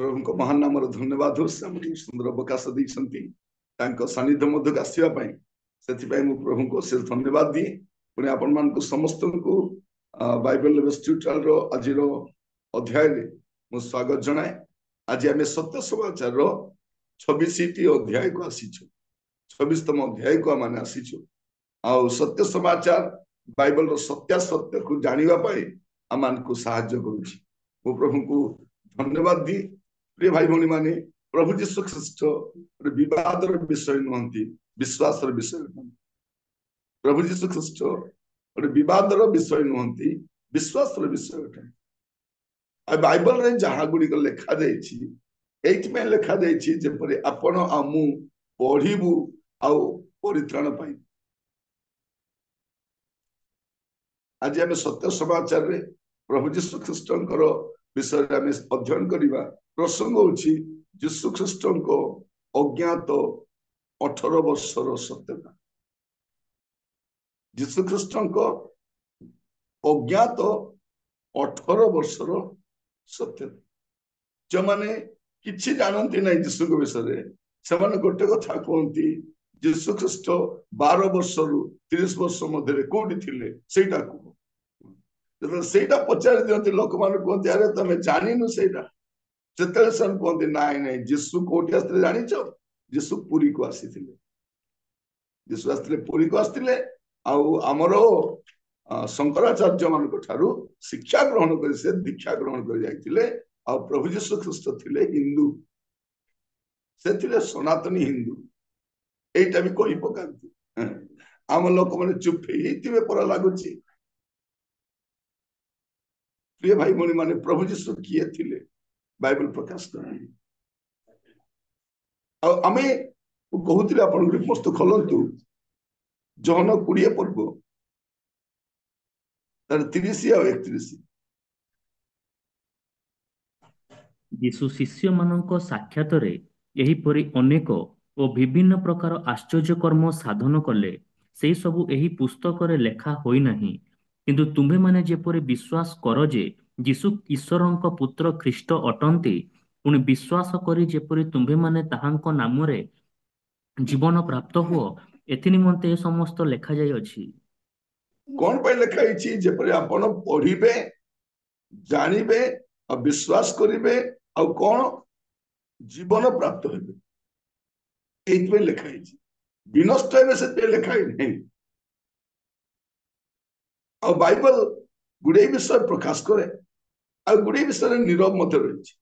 प्रभु को महान नाम धन्यवाद हो सुंदर अवकाश देती सानिध्य मध्य आसवाई से प्रभु को से धन्यवाद दिए पुणी आपण मान समस्त को बाइबल ट्यूटोरियल रो आज अध्याय मु स्वागत जनाए। आज आम सत्य समाचार 26टी अध्याय को आसीचु 26तम अध्याय को आम आसीचु आ सत्य समाचार बाइबल रो सत्यासत्य को जानिबा पाए आमान को सहाय्य करूची। वो प्रभु को धन्यवाद दी। प्रिय भाई भौणी माने प्रभु जीशु ख्रीष्ट विवाद विषय नुहंती विश्वास विषय नुहंती। प्रभु जीशु ख्रीष्ट विवाद विषय नुहंती विश्वास विषय अटे। बाइबल रे जहा गुड़िक लेखा देछि लेखा देछि जेपरि आपण आ मु पढ़िबु आ परित्राण पाई। आज आम सत्य समाचार रे प्रभु जीशु ख्रीष्टंकर विषय आम अध्ययन करवा। प्रसंग होछि जीशु ख्रीष्ट को अज्ञात 18 वर्षर सत्यता। जीशु ख्रीष्ट को अज्ञात 18 वर्षर सत्यता। जो माने किछि जानती ना जीशु को विषय से गोटे कथा कहती जीशु ख्रीष्ट 12 वर्ष रु 30 वर्ष मध्य कोठी थिले सेटा को सेटा पचारि दियंती लोक मान कहते अरे तमे जानिनु सेटा से कहते नाई नाई जीशु कोठी आसते जानिछ जीशु पुरी को आसीथिले। जीशु आसते पुरी को आसते आमर शंकराचार्य मान शिक्षा ग्रहण कर से दीक्षा ग्रहण कर जाइथिले। आ प्रभु जीशु ख्रीष्ट थिले हिंदू से थिले सनातनी हिंदू एटा भी कहि पकांती। आम लोक माने चुप हेतिबे पर लागुची। प्रिय भाई भौणी माने प्रभु जीशु किए थिले बाइबल प्रकाश कर आमे कहूतिले आपण गुडी पुस्तक खोलंतु जहन 20 पर्व तार 30 आ 31। यीशु शिष्य मानक साक्षात रे एही परि अनेक ओ विभिन्न प्रकार आश्चर्य कर्म साधन कले से सबु एही पुस्तक रे लेखा होई नाही। किंतु तुम्हे माने जेपरि विश्वास कर जे यीशु ईश्वरंक पुत्र ख्रीष्ट अटंती पुणी विश्वास करी जेपरि तुम्हे माने ताहांक नाम रे जीवन प्राप्त हुओ एथि निमंते समस्त लेखा जाय अछि। कोन पे लेखा इछि जेपरि आपण पढिबे जानिबे आ विश्वास करिबे आ कोन जीवन प्राप्त हेबे एथि पे लेखा इछि। विनष्ट हेबे से लेखा नहीं। आ बाइबल गुडे विषय प्रकाश करे आ गुडे विषय नीरव मध्य रही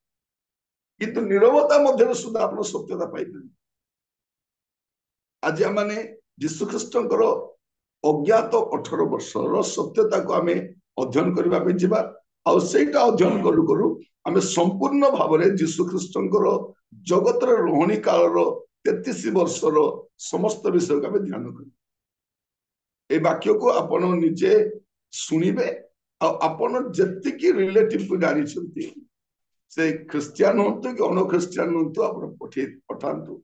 किंतु नीरवता मध्य सुधा आप सत्यता पाइबे। आज आम जीशु ख्रीष्टंकर अज्ञात 18 वर्षर सत्यता को आम अध्ययन करने जावा। आईटा अध्ययन करू करू आम संपूर्ण भाव में जीशु ख्रीष्टंकर जगत रोहणी काल 33 वर्षर समस्त विषय को आम ध्यान कर ए वाक्य को आपण निजे शुणिबे। आपण जेतिकी रिलेटिव को जानी से ख्रिस्टियन हूँ कि अण ख्रिस्टियन हूँ आप पठातु।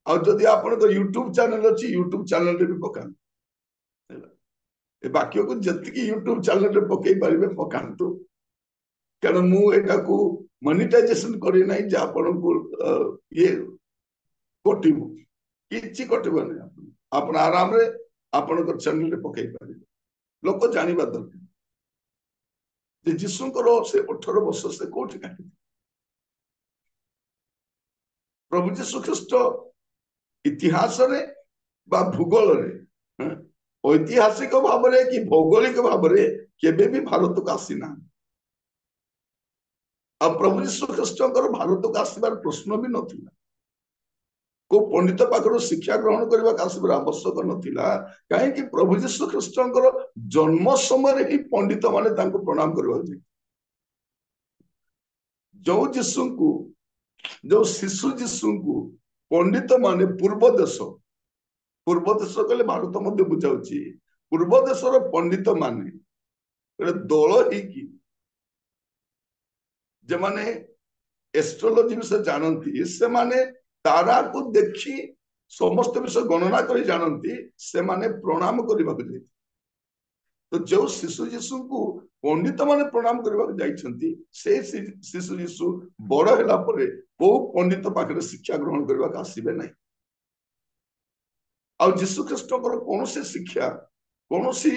आदि आप यूट्यूब चैनल अच्छी यूट्यूब चैनल भी पकातु। वाक्य को जी यूट्यूब चैनल पकई पारे पकातु कारण मुझा को मोनेटाइजेशन करना जे आपण को ये कटबू कि कटब नहीं। आप आराम रे आपण चैनल पकई पारे लोक जानिबा दरकार जे जीशुंकर से 18 वर्ष से कोठी काटी। प्रभु जीशु ख्रीष्ट इतिहास रे बा भूगोल रे ऐतिहासिक भाव में कि भौगोलिक भाव में केबे भी भारत को आसीना। अब प्रभु जीशु ख्रीष्टंकर भारत को आसबार प्रश्न भी नथिला। को पंडित पाखर शिक्षा ग्रहण करने आसबार आवश्यक नथिला कहीं प्रभु जीशु ख्रीष्टंकर जन्म समय ही पंडित माने तांको प्रणाम करबा। जो जीशु को जो शिशु जीशु को पंडित माने पूर्व देश कहले भारत मध्य बुझाऊची पूर्व देशर पंडित माने दल ही जे माने एस्ट्रोलॉजी विषय जानती से माने तारा को देखी समस्त विषय गणना कर जानती से माने प्रणाम करने तो जो शिशु जीशु को पंडित माने प्रणाम करबा जाइछंती से शिशु जीशु बड़ होला परे को पंडित पाखरे शिक्षा ग्रहण करबा का आसीबे नहीं आ जीशु ख्रीष्टकर कौन से शिक्षा कौन सी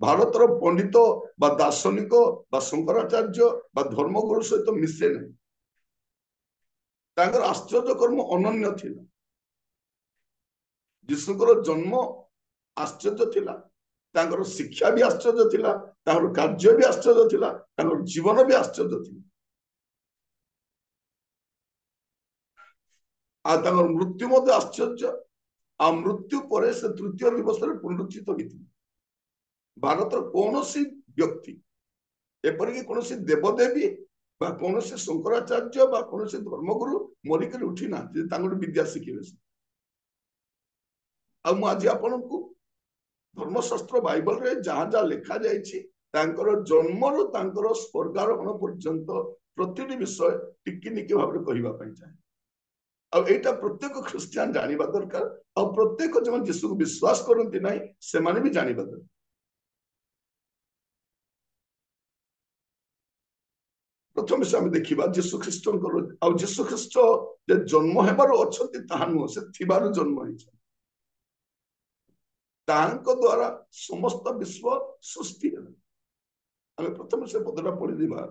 भारतर पंडित बा दार्शनिक बा शंकराचार्य बा धर्मगुरु सहित मिसे नहीं तांकर आश्चर्य कर्म अनन्य थिला जीशुकर जन्म आश्चर्य थिला तांकर शिक्षा भी आश्चर्य थिला तांकर कार्य भी आश्चर्य थिला तांकर जीवन भी आश्चर्य थिला आ तांकर मृत्यु मध्य आश्चर्य आ मृत्यु पर से तृतीय दिवस पुनरुत्थित होती भारतर कौन सी व्यक्ति एपरिक कौन सी देवदेवी बा कौन से शंकराचार्य बा कौन से धर्मगुरु मरिक उठी ना विद्या शिखे आज आपण को धर्मशास्त्र बाइबल रे जहाँ जहाँ लिखा जाइए जन्म रु स्वर्गारोहण पर्यंत प्रति विषय टिकिनिकी भाव कहवाई चाहे आईटा प्रत्येक ख्रिस्टियान जानिबा दरकार आ प्रत्येक जो जीशु को विश्वास करती ना से भी जानिबा दरकार प्रथम से आम देखा जीशु ख्रीष्ट जीशु ख्रीष्ट जन्म हेबार अच्छे ताहा नुह से थिबार जन्म होइछन तांको द्वारा समस्त विश्व सृष्टि आम प्रथम से पदटा पढ़ी दिबा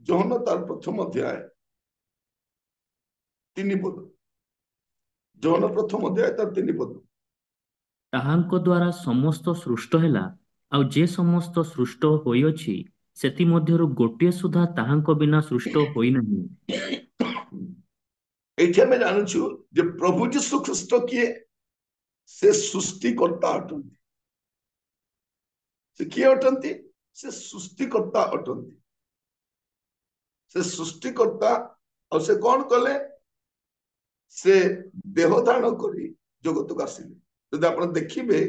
जोहन तार प्रथम अध्याय 3 पद जोहन प्रथम अध्याय तार 3 पद ताहांको द्वारा समस्त सृष्ट हैला आउ जे समस्त सृष्ट होइअछि सेति मध्यरु गोटिए सुधा ताहांको बिना सृष्ट होई नहीं एठे में जानछु जे प्रभु जीशु ख्रीष्ट किए से सृष्टिकर्ता अटंती से किए अटंती से सृष्टिकर्ता अटंती से सृष्टिकर्ता और से कौन कले से देह धारण करी जगत को आसिले जब आप देखिए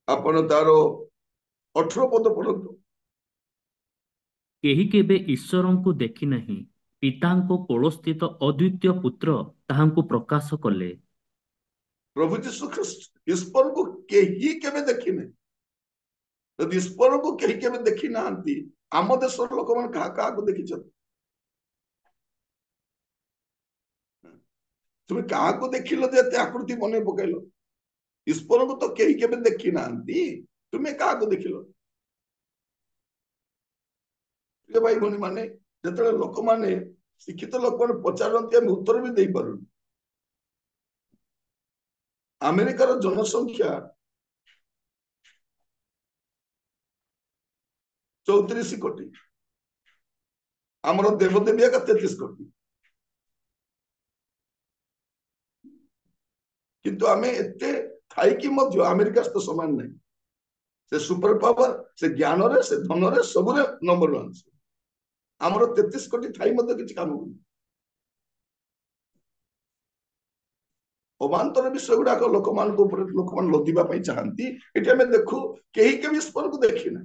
आपण तार 18 पद पढ़तु केही केबे ईश्वरंकु देखि नहीं पितांको कोलस्थित अद्वितीय पुत्र ताहांको प्रकाश कले प्रभु जीशु ख्रीष्ट ईश्वर को केही केबे देखि नहीं यदि ईश्वर को केही केबे देखि नांती आम देशर लोक मन कहा को देखि तुम्हें क्या को देखिल जे आकृति बने पकैल ईश्वर को तो कहीं केबे देखी ना तुम्हें क्या को देखिल भाई भनी माने जिते लोक माने शिक्षित लोक मैंने पचारती आम उत्तर भी दे पार अमेरिकार जनसंख्या 34 कोटी आमर देवदेवी का 33 कोटी किंतु आमे एते थाई कि मध्य अमेरिका तो समान नहीं से सुपर पावर से ज्ञान रे से धन रे सब रे नंबर 1 आमर 33 कोटी थाई मध्य किछि काम होनी अवांतर विषय गुडा को लोक मान को लोक मान लदिबा पई चाहंती एठी हमें देखु केही के विश्वर को देखि ना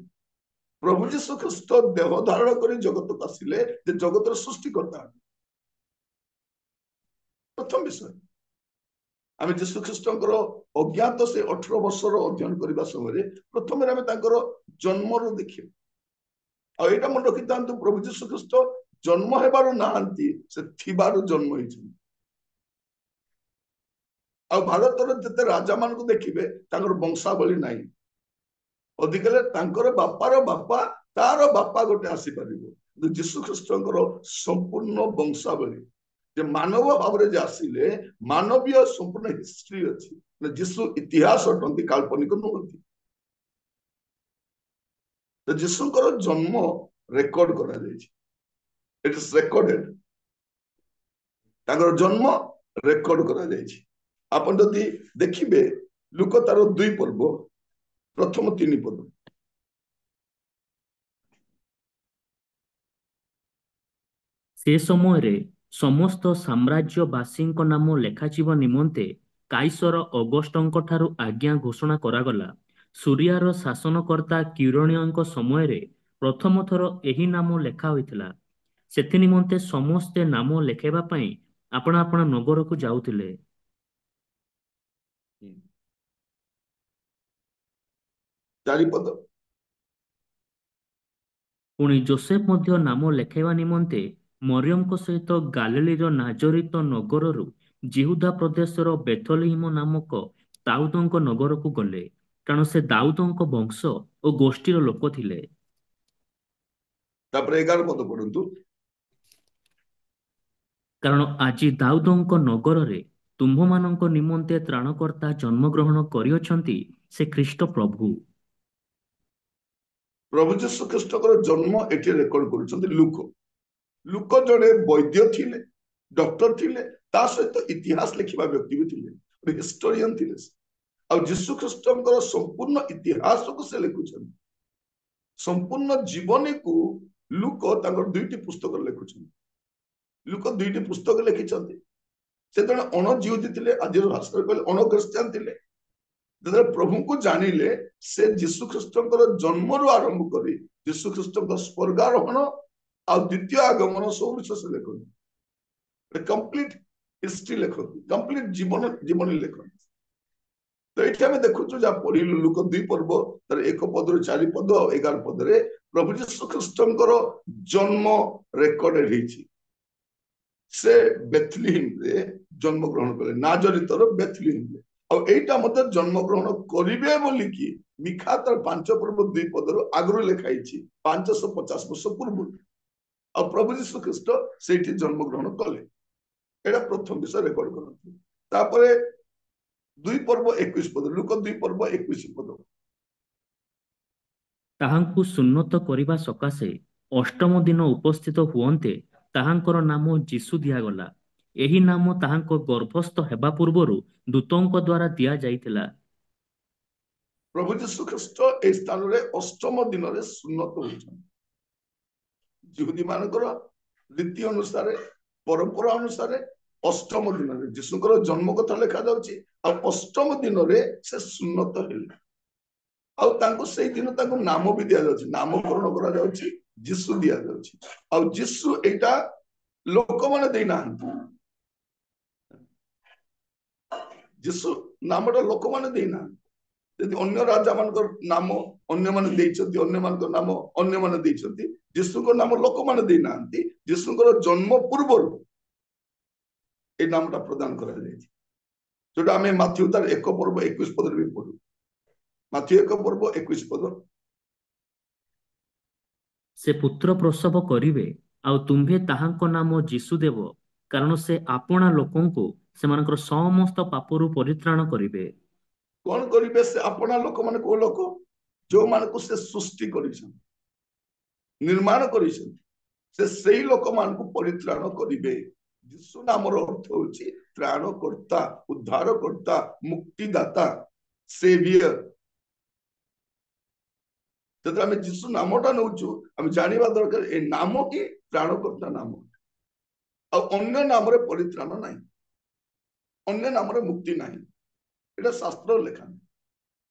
प्रभु जीशु ख्रीष्ट देह धारण करी जगत को आसिले जे जगत रो सृष्टि करता प्रथम विषय आम जीशु ख्रीष्ट अज्ञात से 18 वर्षर अध्ययन करने समय प्रथम आम जन्म रू देखिए आईटा मन रखी था प्रभु जीशु ख्रीष्ट जन्म हेबार नहांती से थिबार जन्म होइछन आ भारतर जते राजा मान को देखिबे तांकर वंशावली नाही अधिकले तांकर बापार बापा तार बापा गोटे आसी परिबो जीशु ख्रीष्टकर संपूर्ण वंशावली जे मानव भाव जे आसिले मानवीय संपूर्ण हिस्ट्री अच्छी जीशु इतिहास अटंती काल्पनिक नुहति तो जीशुकर जन्म रेकर्ड करा जायछि इट इज रेकॉर्डेड तांकर जन्म रेकर्ड करा जायछि आपण जदि देखिबे लुक तार 2 पर्व प्रथम 3 पद से समय रे समस्त साम्राज्यवासी नाम लेखाजिब निमंते काइसर अगस्टंक ठारू आज्ञा घोषणा करागला सूर्यार शासनकर्ता किरणीयंक समय रे प्रथम थर एही नाम लेखा होइथिला सेथि निमंते समस्ते नाम लेखेबा पई आपण आपण नगर को जाउथिले 4 पद ପୁଣି ଯୋସେଫ ମଧ୍ୟ ନାମ ଲେଖାଇବା ନିମନ୍ତେ ମରିୟମଙ୍କ ସହିତ ଗାଲିଲୀର ନାଜରିତ ନଗରରୁ ଜିହୁଦା ପ୍ରଦେଶର ବେଥଲେହେମ ନାମକ ଦାଉଦଙ୍କ ନଗରକୁ ଗଲେ, କାରଣ ସେ ଦାଉଦଙ୍କ ବଂଶ ଓ ଗୋଷ୍ଠୀର ଲୋକ ଥିଲେ। ତାପରେ 11 ପଦ ପଢନ୍ତୁ। କାରଣ ଆଜି ଦାଉଦଙ୍କ ନଗରରେ ତୁମ୍ଭମାନଙ୍କ ନିମନ୍ତେ ତ୍ରାଣକର୍ତ୍ତା ଜନ୍ମଗ୍ରହଣ କରିଅଛନ୍ତି, ସେ ଖ୍ରୀଷ୍ଟ ପ୍ରଭୁ। ପ୍ରଭୁ ଯୀଶୁ ଖ୍ରୀଷ୍ଟଙ୍କର ଜନ୍ମ ଏଠି ରେକର୍ଡ କରୁଛନ୍ତି ଲୁକ। ଲୁକ ଜଣେ ବୈଦ୍ୟ ଥିଲେ, ଡକ୍ଟର ଥିଲେ, ତା ସହିତ ଇତିହାସ ଲେଖିବା ବ୍ୟକ୍ତି ବି ଥିଲେ, ହିଷ୍ଟୋରିଆନ ଥିଲେ। ଆଉ ଯୀଶୁ ଖ୍ରୀଷ୍ଟଙ୍କର ସମ୍ପୂର୍ଣ୍ଣ ଇତିହାସକୁ ସେ ଲେଖୁଛନ୍ତି। ସମ୍ପୂର୍ଣ୍ଣ ଜୀବନୀକୁ ଲୁକ ତାଙ୍କର 2ଟି ପୁସ୍ତକ ଲେଖୁଛନ୍ତି। ଲୁକ 2ଟି ପୁସ୍ତକ ଲେଖିଛନ୍ତି। ସେ ଜଣେ ଅଣଜିହୁଦୀ ଥିଲେ, ଆଜିର ଭାଷାରେ କହିଲେ ଅଣ ଖ୍ରୀଷ୍ଟିଆନ ଥିଲେ। ଯେତେବେଳେ ପ୍ରଭୁଙ୍କୁ ଜାଣିଲେ, ସେ ଯୀଶୁ ଖ୍ରୀଷ୍ଟଙ୍କର ଜନ୍ମରୁ ଆରମ୍ଭ କରି ଯୀଶୁ ଖ୍ରୀଷ୍ଟଙ୍କର ସ୍ୱର୍ଗାରୋହଣ ଆଉ ଦ୍ୱିତୀୟ ଆଗମନ ସବୁ ବିଷୟ ସେ ଲେଖନ୍ତି। କମ୍ପ୍ଲିଟ ହିଷ୍ଟ୍ରି ଲେଖନ୍ତି, କମ୍ପ୍ଲିଟ ଜୀବନୀ ଲେଖନ୍ତି। ତ ଏଇଠି ଆମେ ଦେଖୁଛୁ ଯାହା ପଢିଲୁ ଲୁକ 2 ପର୍ବ ତାର 1 ପଦରୁ 4 ପଦ ଆଉ 11 ପଦରେ ପ୍ରଭୁ ଯୀଶୁ ଖ୍ରୀଷ୍ଟଙ୍କର ଜନ୍ମ ରେକର୍ଡ ହେଇଛି। ସେ ବେଥଲିହେମରେ ଜନ୍ମଗ୍ରହଣ କଲେ, ନାଜରିତର ବେଥଲିହେମରେ। ଆଉ ଏଇଟା ମଧ୍ୟ ଜନ୍ମଗ୍ରହଣ କରିବେ ବୋଲିକି ମିଖା ତାର 5 ପର୍ବ 2 ପଦରୁ ଆଗରୁ ଲେଖା ହେଇଛି, 550 ବର୍ଷ ପୂର୍ବରୁ। ଆଉ ପ୍ରଭୁ ଯୀଶୁ ଖ୍ରୀଷ୍ଟ ସେଇଠି ଜନ୍ମଗ୍ରହଣ କଲେ। ଏଇଟା ପ୍ରଥମ ବିଷୟ ରେକର୍ଡ କରନ୍ତି। ତାପରେ 2 ପର୍ବ 21 ପଦ, ଲୁକ 2 ପର୍ବ 21 ପଦ। ତାହାଙ୍କୁ ସୁନ୍ନତ କରିବା ସକାଶେ ଅଷ୍ଟମ ଦିନ ଉପସ୍ଥିତ ହୁଅନ୍ତେ ତାହାଙ୍କର ନାମ ଯୀଶୁ ଦିଆଗଲା। ଏହି ନାମ ତାହାଙ୍କ ଗର୍ଭସ୍ଥ ହେବା ପୂର୍ବରୁ ଦୂତଙ୍କ ଦ୍ୱାରା ଦିଆଯାଇଥିଲା। ପ୍ରଭୁ ଯୀଶୁ ଖ୍ରୀଷ୍ଟ ଏହି ସ୍ଥାନରେ ଅଷ୍ଟମ ଦିନରେ ସୁନ୍ନତ ହୋଇଛନ୍ତି। ଯିହୁଦୀ ମାନଙ୍କର ରୀତି ଅନୁସାରେ, ପରମ୍ପରା ଅନୁସାରେ ଅଷ୍ଟମ ଦିନରେ ଯୀଶୁଙ୍କର ଜନ୍ମ କଥା ଲେଖା ଯାଉଛି, ଆଉ ଅଷ୍ଟମ ଦିନରେ ସେ ସୁନ୍ନତ ହେଲେ। ଆଉ ତାଙ୍କୁ ସେଇ ଦିନ ତାଙ୍କୁ ନାମ ବି ଦିଆଯାଉଛି, ନାମକରଣ କରାଯାଉଛି, ଯୀଶୁ ଦିଆଯାଉଛି। ଆଉ ଯୀଶୁ ଏଇଟା ଲୋକମାନେ ଦେଇନାହାନ୍ତି, ଯୀଶୁ ନାମଟା ଲୋକମାନେ ଦେଇନାହାନ୍ତି। ଯଦି ଅନ୍ୟ ରାଜା ମାନଙ୍କର ନାମ ଅନ୍ୟମାନେ ଦେଇଛନ୍ତି, ଅନ୍ୟମାନଙ୍କ ନାମ ଅନ୍ୟମାନେ ଦେଇଛନ୍ତି, ଯୀଶୁଙ୍କ ନାମ ଲୋକମାନେ ଦେଇନାହାନ୍ତି। ଯୀଶୁଙ୍କର ଜନ୍ମ ପୂର୍ବରୁ এই নামটা প্রদান କରାଯାଇଛି, ଯୋଉଟା ଆମେ ମାଥ୍ୟୁ ତାର 1 ପର୍ବ 21 ପଦରେ ବି ପଢୁ। ମାଥ୍ୟୁ 1 ପର୍ବ 21 ପଦ। ସେ ପୁତ୍ର ପ୍ରସବ କରିବେ, ଆଉ ତୁମ୍ଭେ ତାହାଙ୍କ ନାମ ଯୀଶୁ ଦେବ, କାରଣ ସେ ଆପଣା ଲୋକଙ୍କୁ ସେମାନଙ୍କର ସମସ୍ତ ପାପରୁ ପରିତ୍ରାଣ କରିବେ। କଣ କରିବେ ସେ ଆପଣା ଲୋକ? ମାନେ କୋଉ ଲୋକ? ଯୋଉମାନଙ୍କୁ ସେ ସୃଷ୍ଟି କରିଛନ୍ତି, ନିର୍ମାଣ କରିଛନ୍ତି, ସେ ସେଇ ଲୋକମାନଙ୍କୁ ପରିତ୍ରାଣ କରିବେ। ଯୀଶୁ ନାମର ଅର୍ଥ ହଉଛି ତ୍ରାଣକର୍ତ୍ତା, ଉଦ୍ଧାରକର୍ତ୍ତା, ମୁକ୍ତିଦାତା, ସେଭିୟର। ଯେତେବେଳେ ଆମେ ଯୀଶୁ ନାମଟା ନେଉଛୁ, ଆମେ ଜାଣିବା ଦରକାର ଏ ନାମ ହିଁ ତ୍ରାଣକର୍ତ୍ତା ନାମ। ଆଉ ଅନ୍ୟ ନାମରେ ପରିତ୍ରାଣ ନାହିଁ, ଅନ୍ୟ ନାମରେ ମୁକ୍ତି ନାହିଁ। ଏଇଟା ଶାସ୍ତ୍ର ଲେଖା।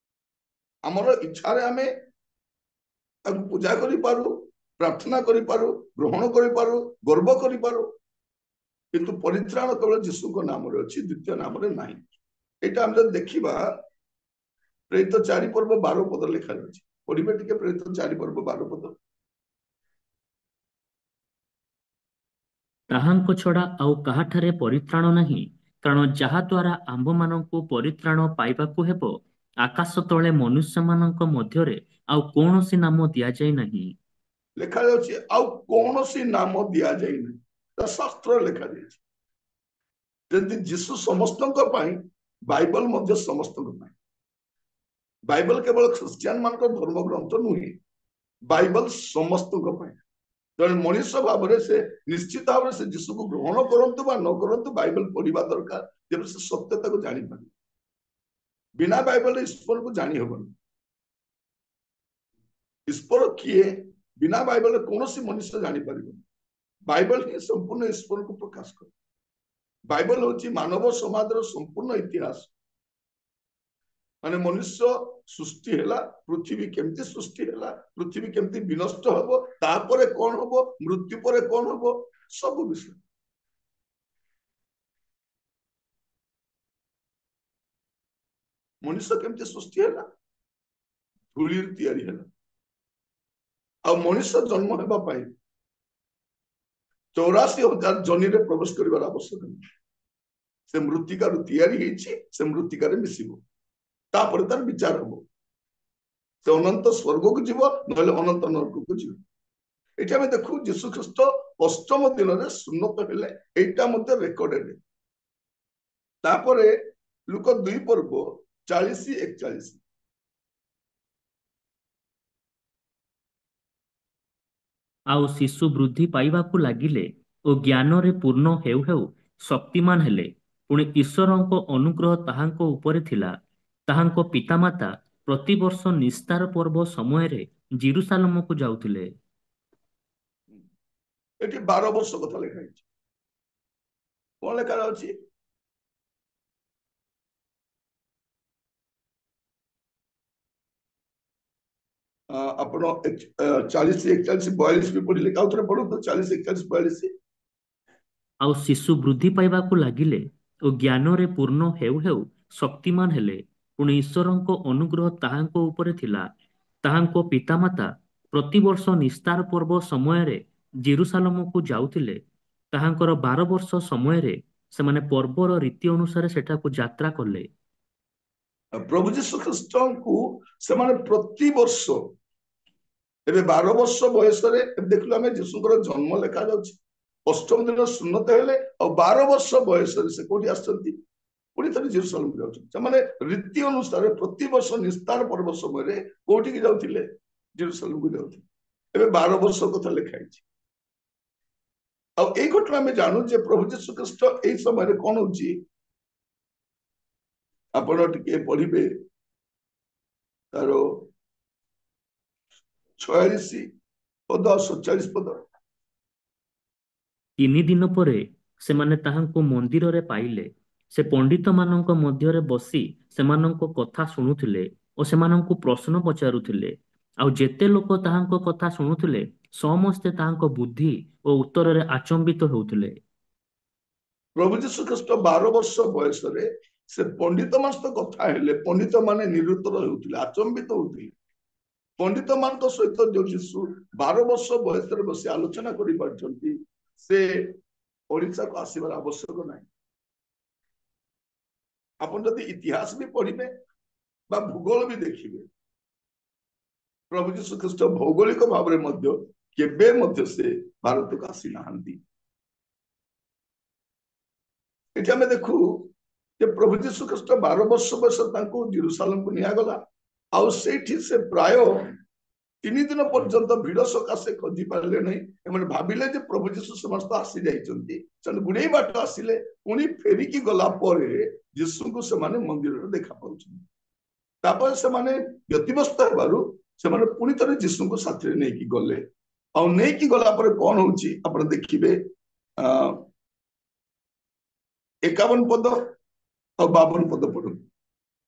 ଆମର ଇଚ୍ଛାରେ ଆମେ ତାକୁ ପୂଜା କରିପାରୁ, ପ୍ରାର୍ଥନା କରିପାରୁ, ଗ୍ରହଣ କରିପାରୁ, ଗର୍ବ କରିପାରୁ, କିନ୍ତୁ ପରିତ୍ରାଣ କେବଳ ଯୀଶୁଙ୍କ ନାମରେ ଅଛି, ଦ୍ୱିତୀୟ ନାମରେ ନାହିଁ। ଏଇଟା ଆମେ ଯଦି ଦେଖିବା, ପ୍ରେରିତ 4 ପର୍ବ 12 ପଦ ଲେଖା ଯାଉଛି। ପଢିବେ ଟିକେ ପ୍ରେରିତ 4 ପର୍ବ 12 ପଦ। ତାହାଙ୍କ ଛଡା ଆଉ କାହାଠାରେ ପରିତ୍ରାଣ ନାହିଁ, କାରଣ ଯାହା ଦ୍ୱାରା ଆମ୍ଭମାନଙ୍କୁ ପରିତ୍ରାଣ ପାଇବାକୁ ହେବ, ଆକାଶ ତଳେ ମନୁଷ୍ୟମାନଙ୍କ ମଧ୍ୟରେ ଆଉ କୌଣସି ନାମ ଦିଆଯାଇ ନାହିଁ। ଲେଖା ଯାଉଛି ଆଉ କୌଣସି ନାମ ଦିଆଯାଇନାହିଁ, ଶାସ୍ତ୍ର ଲେଖା ଯାଇଛି। ଯେମିତି ଯୀଶୁ ସମସ୍ତଙ୍କ ପାଇଁ, ବାଇବଲ ମଧ୍ୟ ସମସ୍ତଙ୍କ ପାଇଁ। ବାଇବଲ କେବଳ ଖ୍ରୀଷ୍ଟିଆନ ମାନଙ୍କ ଧର୍ମ ଗ୍ରନ୍ଥ ନୁହେଁ, ବାଇବଲ ସମସ୍ତଙ୍କ ପାଇଁ। ଜଣେ ମଣିଷ ଭାବରେ ସେ ନିଶ୍ଚିତ ଭାବରେ ସେ ଯୀଶୁକୁ ଗ୍ରହଣ କରନ୍ତୁ ବା ନ କରନ୍ତୁ, ବାଇବଲ ପଢିବା ଦରକାର, ଯେବେ ସେ ସତ୍ୟତାକୁ ଜାଣିପାରିବେ। ବିନା ବାଇବଲରେ ଈଶ୍ୱରକୁ ଜାଣି ହବନି। ଈଶ୍ୱର କିଏ ବିନା ବାଇବଲରେ କୌଣସି ମନୁଷ୍ୟ ଜାଣିପାରିବନି। ବାଇବଲ ହିଁ ସମ୍ପୂର୍ଣ୍ଣ ଈଶ୍ୱରକୁ ପ୍ରକାଶ କରେ। ବାଇବଲ ହଉଛି ମାନବ ସମାଜର ସମ୍ପୂର୍ଣ୍ଣ ଇତିହାସ। ମାନେ ମନୁଷ୍ୟ ସୃଷ୍ଟି ହେଲା, ପୃଥିବୀ କେମିତି ସୃଷ୍ଟି ହେଲା, ପୃଥିବୀ କେମିତି ବିନଷ୍ଟ ହବ, ତାପରେ କଣ ହବ, ମୃତ୍ୟୁ ପରେ କଣ ହବ, ସବୁ ବିଷୟ। ମନୁଷ୍ୟ କେମିତି ସୃଷ୍ଟି ହେଲା, ଧୂଳିରୁ ତିଆରି ହେଲା, ଆଉ ମଣିଷ ଜନ୍ମ ହେବା ପାଇଁ 84,000 ଜନିରେ ପ୍ରବେଶ କରିବାର ଆବଶ୍ୟକ ନାହିଁ। ସେ ମୃତ୍ତିକାରୁ ତିଆରି ହେଇଛି, ସେ ମୃତ୍ତିକାରେ ମିଶିବ, ତାପରେ ତାର ବିଚାର ହବ। ସେ ଅନନ୍ତ ସ୍ୱର୍ଗକୁ ଯିବ, ନହେଲେ ଅନନ୍ତ ନରକକୁ ଯିବ। ଏଠି ଆମେ ଦେଖୁ ଯୀଶୁ ଖ୍ରୀଷ୍ଟ ଅଷ୍ଟମ ଦିନରେ ସୁନ୍ନତ ହେଲେ, ଏଇଟା ମଧ୍ୟ ରେକର୍ଡେଡ। ତାପରେ ଲୁକ 2 ପର୍ବ 40-41। ଆଉ ଶିଶୁ ବୃଦ୍ଧି ପାଇବାକୁ ଲାଗିଲେ ଓ ଜ୍ଞାନରେ ପୂର୍ଣ୍ଣ ହେଉ ହେଉ ଶକ୍ତିମାନ ହେଲେ। ପୁଣି ଈଶ୍ୱରଙ୍କ ଅନୁଗ୍ରହ ତାହାଙ୍କ ଉପରେ ଥିଲା। ତାହାଙ୍କ ପିତାମାତା ପ୍ରତିବର୍ଷ ନିସ୍ତାର ପର୍ବ ସମୟରେ ଜିରୁସାଲମକୁ ଯାଉଥିଲେ। ଏଠି 12 ବର୍ଷ କଥା ଲେଖା ହେଇଛି। କଣ ଲେଖା ଅଛି? ଆପଣ 40-41-42 ବି ପଢିଲେ, ଆଉ ଥରେ ପଢନ୍ତୁ 40-41-42। ଆଉ ଶିଶୁ ବୃଦ୍ଧି ପାଇବାକୁ ଲାଗିଲେ ଓ ଜ୍ଞାନରେ ପୂର୍ଣ୍ଣ ହେଉ ହେଉ ଶକ୍ତିମାନ ହେଲେ। ପୁଣି ଈଶ୍ୱରଙ୍କ ଅନୁଗ୍ରହ ତାହାଙ୍କ ଉପରେ ଥିଲା। ତାହାଙ୍କ ପିତାମାତା ପ୍ରତିବର୍ଷ ନିସ୍ତାର ପର୍ବ ସମୟରେ ଜେରୁସାଲମକୁ ଯାଉଥିଲେ। ତାହାଙ୍କର 12 ବର୍ଷ ସମୟରେ ସେମାନେ ପର୍ବର ରୀତି ଅନୁସାରେ ସେଠାକୁ ଯାତ୍ରା କଲେ। ପ୍ରଭୁ ଯୀଶୁ ଖ୍ରୀଷ୍ଟଙ୍କୁ ସେମାନେ ପ୍ରତିବର୍ଷ, ଏବେ 12 ବର୍ଷ ବୟସରେ ଦେଖିଲୁ ଆମେ ଯୀଶୁଙ୍କର ଜନ୍ମ ଲେଖା ଯାଉଛି, ଅଷ୍ଟମ ଦିନ ସୁନ୍ନତ ହେଲେ, ଆଉ 12 ବର୍ଷ ବୟସରେ ସେ କୋଉଠି ଆସିଛନ୍ତି? ପୁଣି ଥରେ ଜେରୁସାଲେମକୁ ଯାଉଛନ୍ତି। ସେମାନେ ରୀତି ଅନୁସାରେ ପ୍ରତିବର୍ଷ ନିସ୍ତାର ପର୍ବ ସମୟରେ କୋଉଠିକି ଯାଉଥିଲେ? ଜେରୁସାଲେମକୁ ଯାଉଥିଲେ। ଏବେ 12 ବର୍ଷ କଥା ଲେଖା ହେଇଛି। ଆଉ ଏଇ ଘଟଣା ଆମେ ଜାଣୁ ଯେ ପ୍ରଭୁ ଯୀଶୁ ଖ୍ରୀଷ୍ଟ ଏଇ ସମୟରେ କଣ ହଉଛି, ଆପଣ ଟିକେ ପଢିବେ ତାର 46 ପଦ 47 ପଦ। 3 ଦିନ ପରେ ସେମାନେ ତାହାଙ୍କୁ ମନ୍ଦିରରେ ପାଇଲେ। ସେ ପଣ୍ଡିତମାନଙ୍କ ମଧ୍ୟରେ ବସି ସେମାନଙ୍କ କଥା ଶୁଣୁଥିଲେ ଓ ସେମାନଙ୍କୁ ପ୍ରଶ୍ନ ପଚାରୁଥିଲେ। ଆଉ ଯେତେ ଲୋକ ତାହାଙ୍କ କଥା ଶୁଣୁଥିଲେ, ସମସ୍ତେ ତାହାଙ୍କ ବୁଦ୍ଧି ଓ ଉତ୍ତରରେ ଆଚମ୍ବିତ ହେଉଥିଲେ। ପ୍ରଭୁ ଯୀଶୁ ଖ୍ରୀଷ୍ଟ 12 ବର୍ଷ ବୟସରେ ସେ ପଣ୍ଡିତ ମାନଙ୍କ ସହିତ କଥା ହେଲେ, ପଣ୍ଡିତ ମାନେ ନିରୁତ୍ତର ହେଉଥିଲେ, ଆଚମ୍ବିତ ହଉଥିଲେ। ପଣ୍ଡିତ ମାନଙ୍କ ସହିତ ଯୋଉ ଯୀଶୁ 12 ବର୍ଷ ବୟସରେ ବସି ଆଲୋଚନା କରିପାରୁଛନ୍ତି, ସେ ଓଡିଶାକୁ ଆସିବାର ଆବଶ୍ୟକ ନାହିଁ। ଆପଣ ଯଦି ଇତିହାସ ବି ପଢିବେ ବା ଭୂଗୋଳ ବି ଦେଖିବେ, ପ୍ରଭୁ ଯୀଶୁ ଖ୍ରୀଷ୍ଟ ଭୌଗୋଳିକ ଭାବରେ ମଧ୍ୟ କେବେ ମଧ୍ୟ ସେ ଭାରତକୁ ଆସିନାହାନ୍ତି। ଏଠି ଆମେ ଦେଖୁ ଯେ ପ୍ରଭୁ ଯୀଶୁ ଖ୍ରୀଷ୍ଟ 12 ବର୍ଷ ବୟସରେ ତାଙ୍କୁ ଜେରୁସାଲେମକୁ ନିଆଗଲା। ଆଉ ସେଇଠି ସେ ପ୍ରାୟ 3 ଦିନ ପର୍ଯ୍ୟନ୍ତ ଭିଡ ସକାଶେ ଖୋଜି ପାରିଲେ ନାହିଁ। ଏମାନେ ଭାବିଲେ ଯେ ପ୍ରଭୁ ଯୀଶୁ ସମସ୍ତ ଆସି ଯାଇଛନ୍ତି, ସେମାନେ ଗୁଡେଇ ବାଟ ଆସିଲେ, ପୁଣି ଫେରିକି ଗଲା ପରେ ଯୀଶୁଙ୍କୁ ସେମାନେ ମନ୍ଦିରରେ ଦେଖା ପାଉଛନ୍ତି। ତାପରେ ସେମାନେ ବ୍ୟତିବ୍ୟସ୍ତ ହେବାରୁ ସେମାନେ ପୁଣି ଥରେ ଯୀଶୁଙ୍କୁ ସାଥିରେ ନେଇକି ଗଲେ। ଆଉ ନେଇକି ଗଲା ପରେ କଣ ହଉଛି ଆପଣ ଦେଖିବେ, 51 ପଦ ଆଉ 52 ପଦ ପଢନ୍ତୁ।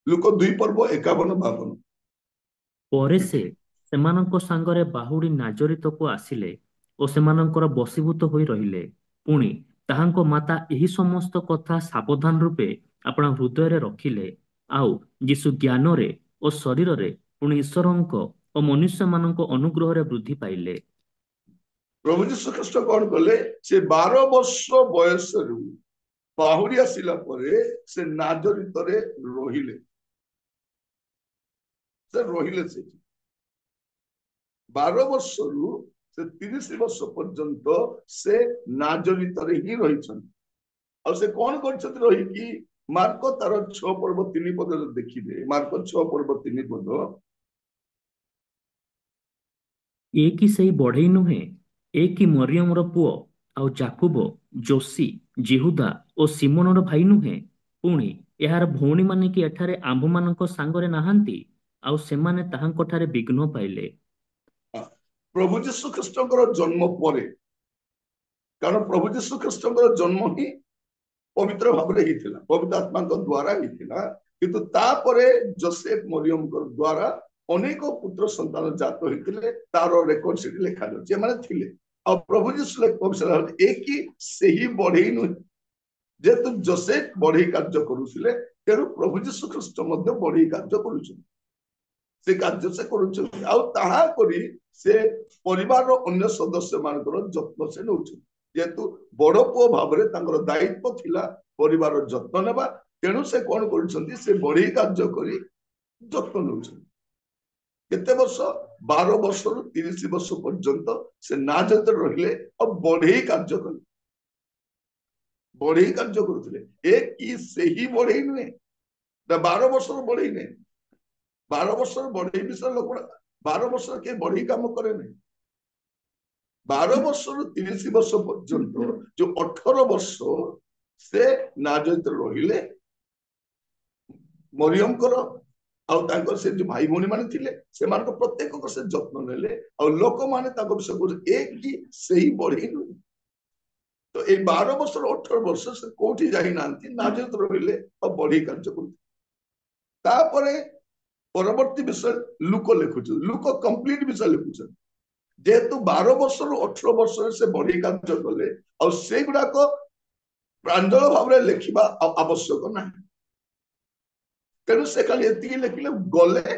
ଲୁକ 2 ପର୍ବ 51-52। ପରେ ସେ ସେମାନଙ୍କ ସାଙ୍ଗରେ ବାହୁଡ଼ି ନାଜରିତକୁ ଆସିଲେ ଓ ସେମାନଙ୍କର ବଶୀଭୂତ ହୋଇ ରହିଲେ। ପୁଣି ତାହାଙ୍କ ମାତା ଏହି ସମସ୍ତ କଥା ସାବଧାନ ରୂପେ ଆପଣା ହୃଦୟରେ ରଖିଲେ। ଆଉ ଯୀଶୁ ଜ୍ଞାନରେ ଓ ଶରୀରରେ ପୁଣି ଈଶ୍ୱରଙ୍କ ଓ ମନୁଷ୍ୟମାନଙ୍କ ଅନୁଗ୍ରହରେ ବୃଦ୍ଧି ପାଇଲେ। ପ୍ରଭୁ ଯୀଶୁ ଖ୍ରୀଷ୍ଟ କଣ କଲେ, ସେ 12 ବର୍ଷ ବୟସରୁ ବାହୁଡି ଆସିଲା ପରେ ସେ ନାଜରିତରେ ରହିଲେ। ସେ ରହିଲେ ସେଠି 12 ବର୍ଷରୁ ସେ 30 ବର୍ଷ ପର୍ଯ୍ୟନ୍ତ ସେ ନାଜରିତରେ ହିଁ ରହିଛନ୍ତି। ଆଉ ସେ କଣ କରିଛନ୍ତି ରହିକି? ମାର୍କ ତାର 6 ପର୍ବ 3 ପଦରେ ଦେଖିବେ, ମାର୍କ 6 ପର୍ବ 3 ପଦ। ଏ କି ସେଇ ବଢେଇ ନୁହେଁ? ଏ କି ମରିୟମର ପୁଅ, ଆଉ ଯାକୁବ, ଯୋଶୀ, ଜିହୁଦା ଓ ସିମୋନର ଭାଇ ନୁହେଁ? ପୁଣି ଏହାର ଭଉଣୀମାନେ କି ଏଠାରେ ଆମ୍ଭମାନଙ୍କ ସାଙ୍ଗରେ ନାହାନ୍ତି? ଆଉ ସେମାନେ ତାହାଙ୍କଠାରେ ବିଘ୍ନ ପାଇଲେ। ପ୍ରଭୁ ଯୀଶୁ ଖ୍ରୀଷ୍ଟଙ୍କର ଜନ୍ମ ପରେ, କାରଣ ପ୍ରଭୁ ଯୀଶୁ ଖ୍ରୀଷ୍ଟଙ୍କର ଜନ୍ମ ହିଁ ପବିତ୍ର ଭାବରେ ହେଇଥିଲା, ପବିତ୍ର ଆତ୍ମାଙ୍କ ଦ୍ଵାରା ହେଇଥିଲା। କିନ୍ତୁ ତାପରେ ଯୋସେଫ ମରିୟମଙ୍କ ଦ୍ଵାରା ଅନେକ ପୁତ୍ର ସନ୍ତାନ ଜାତ ହେଇଥିଲେ, ତାର ରେକର୍ଡ ସେଠି ଲେଖାଯାଉଛି, ଏମାନେ ଥିଲେ। ଆଉ ପ୍ରଭୁ ଯୀଶୁ ଏ କି ସେହି ବଢେଇ ନୁହେଁ? ଯେହେତୁ ଯୋସେଫ ବଢେଇ କାର୍ଯ୍ୟ କରୁଥିଲେ, ତେଣୁ ପ୍ରଭୁ ଯୀଶୁ ଖ୍ରୀଷ୍ଟ ମଧ୍ୟ ବଢେଇ କାର୍ଯ୍ୟ କରୁଛନ୍ତି। से कार्य से करुछन आउ ताहा करी से परिवार अन्य सदस्य मानकर जत्न से नउछन जेतु बड़ पुओ भाबरे तांकर दायित्व थिला परिवार जत्न नेबा तेणु से कोन करुछन से बड़ी कार्य करी जत्न नउछन केते वर्ष 12 वर्ष रु 30 वर्ष पर्यंत से नाजत रहिले और बढ़ई कार्य कले बढ़ई कार्य करुଥିଲେ एक की सही बढ़ई नुहे 12 वर्ष बढ़ई नहीं 12 वर्ष बढ़ई विषय लोक 12 वर्ष के बढ़ई काम करे नहीं 12 वर्ष रु 30 वर्ष पर्यंत जो 18 वर्ष से नाजत रहिले मरियम करो से जो भाई भौणी माने थिले से मानको प्रत्येक को से जत्न नेले और लोक माने ताको विषय को एक की सही बढ़ी नु तो ए 12 वर्ष 18 वर्ष से कोठी जाई नांती नाजत रहिले और बढ़ी कार्य करु तापरे परवर्ती विषय लुक लिखुछ लुक कंप्लीट विषय लिखुछ जेतु 12 वर्ष 18 वर्ष से बढ़ी कार्य कले और से गुडा को प्रांजल भाव रे लिखिबा आवश्यक नाही तेणु से खाली एति लिखिले गले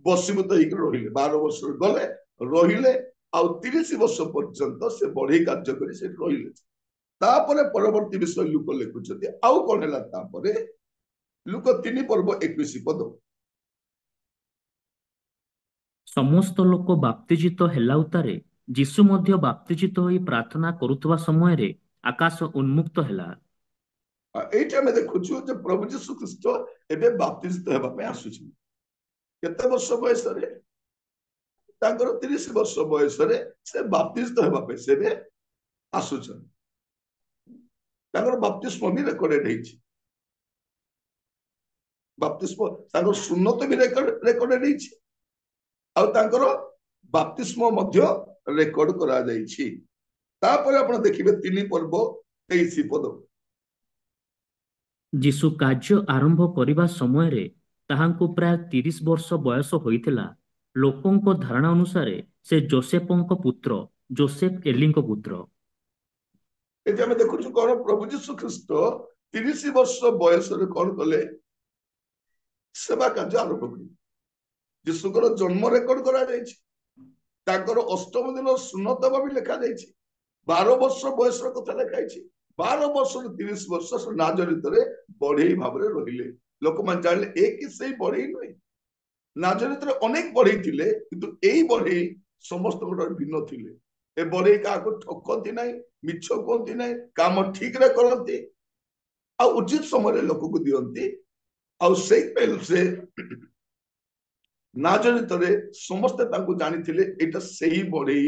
बसीभूत रहिले 12 वर्ष गले रहिले आउ 30 वर्ष पर्यंत से बढ़ई कार्य करी से रहिले तापरे परवर्ती विषय लुक लिखुछथि आउ कोन हैला तापरे लुक 3 पर्व 21 पद समस्त लोक बाप्तिजित हेला उतारे जीसु मध्य बाप्तिजित होई प्रार्थना करुतवा समय रे आकाश उन्मुक्त हेला एटा में देखुछु जे प्रभु यीशु ख्रीष्ट एबे बाप्तिजित हेबा पे आसुछि केते वर्ष बयस रे तांकर 30 वर्ष बयस रे से बाप्तिजित हेबा पे सेबे आसुछन तांकर बाप्तिस्म भी रेकर्डेड हेछि बाप्तिस्म तांकर सुन्नत भी रेकर्डेड हेछि आ तांकर बाप्तिस्म मध्य रेकर्ड करा जाइछि तापर आपण देखिबे 3 पर्व 23 पद जीसु कार्य आरंभ करिबा समय रे ताहांको प्राय 30 वर्ष बयस होइतिला लोकंको धारणा अनुसार से जोसेफंको पुत्र जोसेफ एलिंको पुत्र एजे हम देखुछु कोन प्रभु यीशु ख्रीष्ट 30 वर्ष बयस रे कोन कले सेवा कार्य आरंभ कले यीशुकर जन्म रेकर्ड करा जाइछि ताकर अष्टम दिन सुन्नत भी लिखा जाइछि 12 वर्ष बयस रो कथा लिखाइछि 12 वर्ष 30 वर्ष नाजरित रे बढ़ई भाव रे रहिले लोक मान जानले एक ही सही बढ़ई नै नाजरित रे अनेक बढ़ई थिले किंतु एई बढ़ई समस्त गोटे भिन्न थिले ए बढ़ई का को ठकंती नै मिछ कोंती नै काम ठीक रे करंती आ उचित समय रे लोक को दियंती आ सेई पेल से नाजरित रे समस्त तांको जानि थिले एटा सही बढ़ई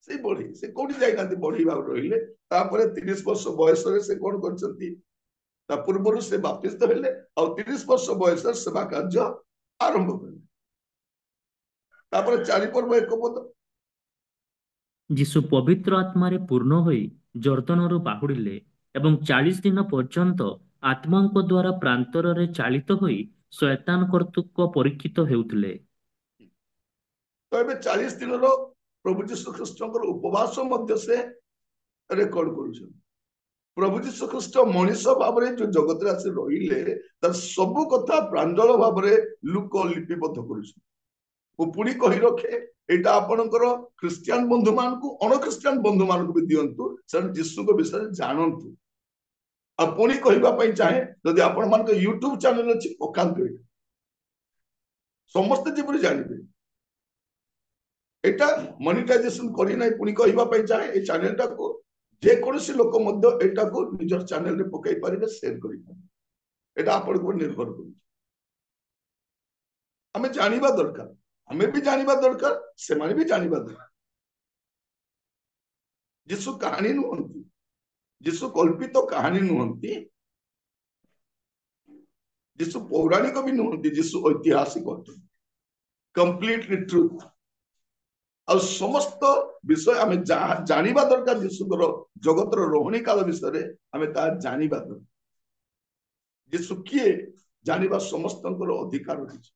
से बढ़ी से कोठी जाई नांती बढ़ी भाव रहिले तापरे 30 वर्ष बयस रे से कोन करचंती ता पूर्वरु से बाप्तिस्म हेले और 30 वर्ष बयस रे सेवा कार्य आरंभ कले तापरे 4 पर्व 1 पद जीसु पवित्र आत्मा रे पूर्ण होई जर्दन रु बाहुडिले एवं 40 दिन पर्यंत आत्मांको द्वारा प्रांतर रे चालित होई शैतान कर्तृत्व परीक्षित हेउथिले तो एबे 40 दिन रो प्रभु यीशु ख्रीष्टकर उपवास मध्य से रेकर्ड करुछन प्रभु यीशु ख्रीष्ट मनीष भाव रे जो जगत रे आसी रहिले त सब कथा प्रांजल भाव रे लुक लिपिबद्ध करुछन ओ पुणी कहि रखे एटा आपनकर क्रिश्चियन बंधु मान को अन क्रिश्चियन बंधु मान को भी दियंतु सर यीशु को विषय जानंतु आ पुणी कहिबा पई चाहे यदि आपन मान को YouTube चैनल अछि पकांतु समस्त जेपरि जानिबे एटा मोनेटाइजेशन करी नै पुणी कहिबा पई चाहे ए चैनल टा को जे कोनसी लोक मध्य एटा को निजर चैनल रे पकाई परिबे शेयर करि एटा आपन को निर्भर करू हमें जानिबा दरकार हमें भी जानिबा दरकार से माने भी जानिबा दरकार यीशु कहानी नुहंती यीशु कल्पित कहानी नुहंती यीशु पौराणिक भी नुहंती यीशु ऐतिहासिक होते कंप्लीटली ट्रुथ और समस्त विषय आम जानिबा दरकार यीशुकर जगतर रोहणी काल विषय आम ता जानिबा दरकार यीशु किए जानिबा समस्तंकर अधिकार रही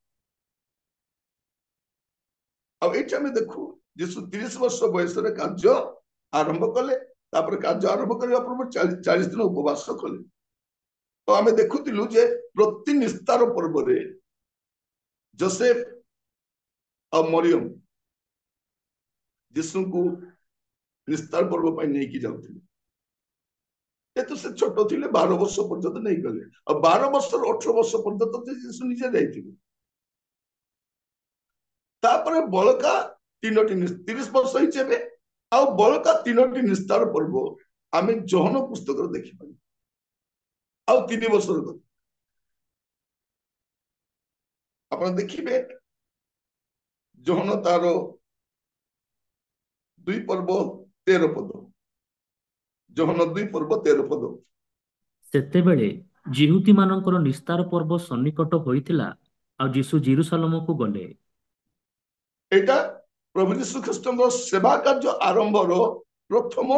अब ये आम देखू यीशु 30 वर्ष बयस कार्य आरंभ कले कार्य आरंभ करने पूर्व 40 दिन उपवास कले तो आम देखुलु जे प्रति निस्तार पर्व जोसेफ और मरियम यीशु को निस्तार पर्व पर नहीं की जाउथिले तो से छोट थे 12 वर्ष पर्यंत नहीं गले और 12 वर्ष 18 वर्ष पर्यंत यीशु निजे जाइथिले तापर बलका 30 वर्ष होइछे आ बलका 3टी निस्तार पर्व आम जोहन पुस्तक देखिपारी आ 3 वर्ष आप देखिए जोहन तार 2 पर्व 13 पद जोहन 2 पर्व 13 पद ସେତେବେଳେ ଜିହୁଦୀ ମାନଙ୍କର ନିସ୍ତାର ପର୍ବ ସନ୍ନିକଟ ହୋଇଥିଲା ଆଉ ଯୀଶୁ ଜେରୁସାଲେମକୁ ଗଲେ। एटा प्रभु यीशु ख्रीष्ट सेवा कार्य आरंभर प्रथम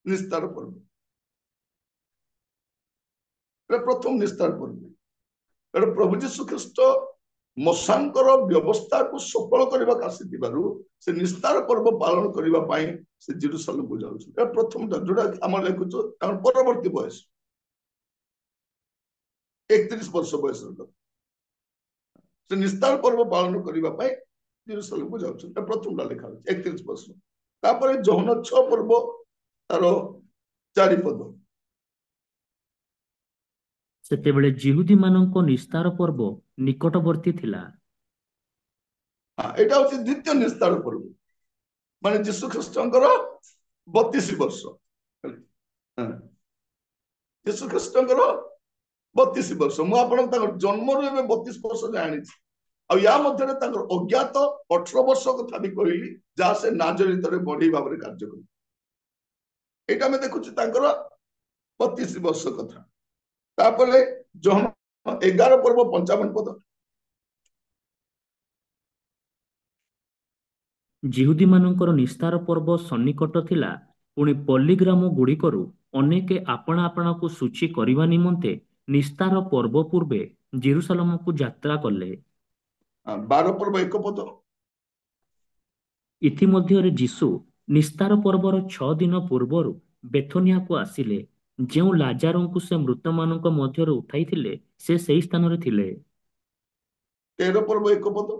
निस्तार पर्व प्रथम निस्तार पर्व प्रभु यीशु ख्रीष्ट मशांकर व्यवस्था को सफल करने आसी से निस्तार पर्व पालन करने से जेरुसालेम को जाऊँ प्रथम जोटा आम लिखुच परवर्ती बयस 31 वर्ष बयस से निस्तार पर्व पालन करने जेरुसालेम को जाऊँ प्रथम लिखा 31 वर्ष तापर जोहन 6 पर्व तार 4 पद ସେତେବେଳେ ଜିହୁଦୀ ମାନଙ୍କ ନିସ୍ତାର ପର୍ବ ନିକଟବର୍ତ୍ତୀ ଥିଲା। ଏଟା ହଉଛି ଦ୍ୱିତୀୟ ନିସ୍ତାର पर्व माने यीशु ख्रीष्टଙ୍କର 32 वर्ष यीशु ख्रीष्टଙ୍କର 32 वर्ष मु आपण जन्म रू 32 वर्ष जानी आ या मध्य अज्ञात 18 वर्ष कथा भी कहली जहाँ से नाजरीत बढ़ी भाव में कार्य कर एटा में देखुची 32 वर्ष कथा तापरे जोहन 11 पर्व 55 पद ଜିହୁଦୀ ମାନଙ୍କର ନିସ୍ତାର ପର୍ବ ସନ୍ନିକଟ ଥିଲା ପୁଣି ପଲ୍ଲୀଗ୍ରାମ ଗୁଡ଼ିକରୁ ଅନେକେ ଆପଣା ଆପଣାକୁ ସୂଚୀ କରିବା ନିମନ୍ତେ ନିସ୍ତାର ପର୍ବ ପୂର୍ବେ ଜେରୁସାଲେମକୁ ଯାତ୍ରା କଲେ। 12 पर्व 1 पद ଇତିମଧ୍ୟରେ ଯୀଶୁ ନିସ୍ତାର ପର୍ବର 6 ଦିନ ପୂର୍ବରୁ ବେଥନିଆକୁ ଆସିଲେ ଯେଉଁ ଲାଜାରଙ୍କୁ ସେ ମୃତମାନଙ୍କ ମଧ୍ୟରୁ ଉଠାଇଥିଲେ ସେ ସେହି ସ୍ଥାନରେ ଥିଲେ। 13 पर्व 1 पद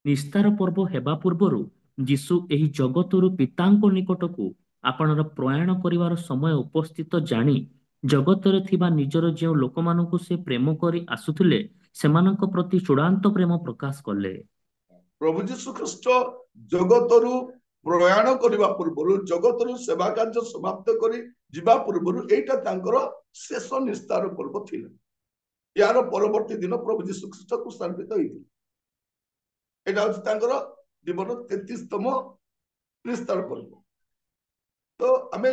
ନିସ୍ତାର ପର୍ବ ହେବା ପୂର୍ବରୁ ଯୀଶୁ ଏହି ଜଗତରୁ ପିତାଙ୍କ ନିକଟକୁ ଆପଣାର ପ୍ରୟାଣ କରିବାର ସମୟ ଉପସ୍ଥିତ ଜାଣି ଜଗତରେ ଥିବା ନିଜର ଯେଉଁ ଲୋକମାନଙ୍କୁ ସେ ପ୍ରେମ କରି ଆସୁଥିଲେ ସେମାନଙ୍କ ପ୍ରତି ଚୂଡ଼ାନ୍ତ ପ୍ରେମ ପ୍ରକାଶ କଲେ। प्रभु यीशु ख्रीष्ट जगतरु प्रयाण करने पूर्व जगतरु सेवा कार्य समाप्त करी जीवा पूर्व एटा तांकर शेष निस्तार पर्व थिला यार परवर्ती दिन प्रभु यीशु ख्रीष्ट कुशान्वित होइथिले एटा होछि तांकर जीवन 33तम निस्तार पर्व तो आमे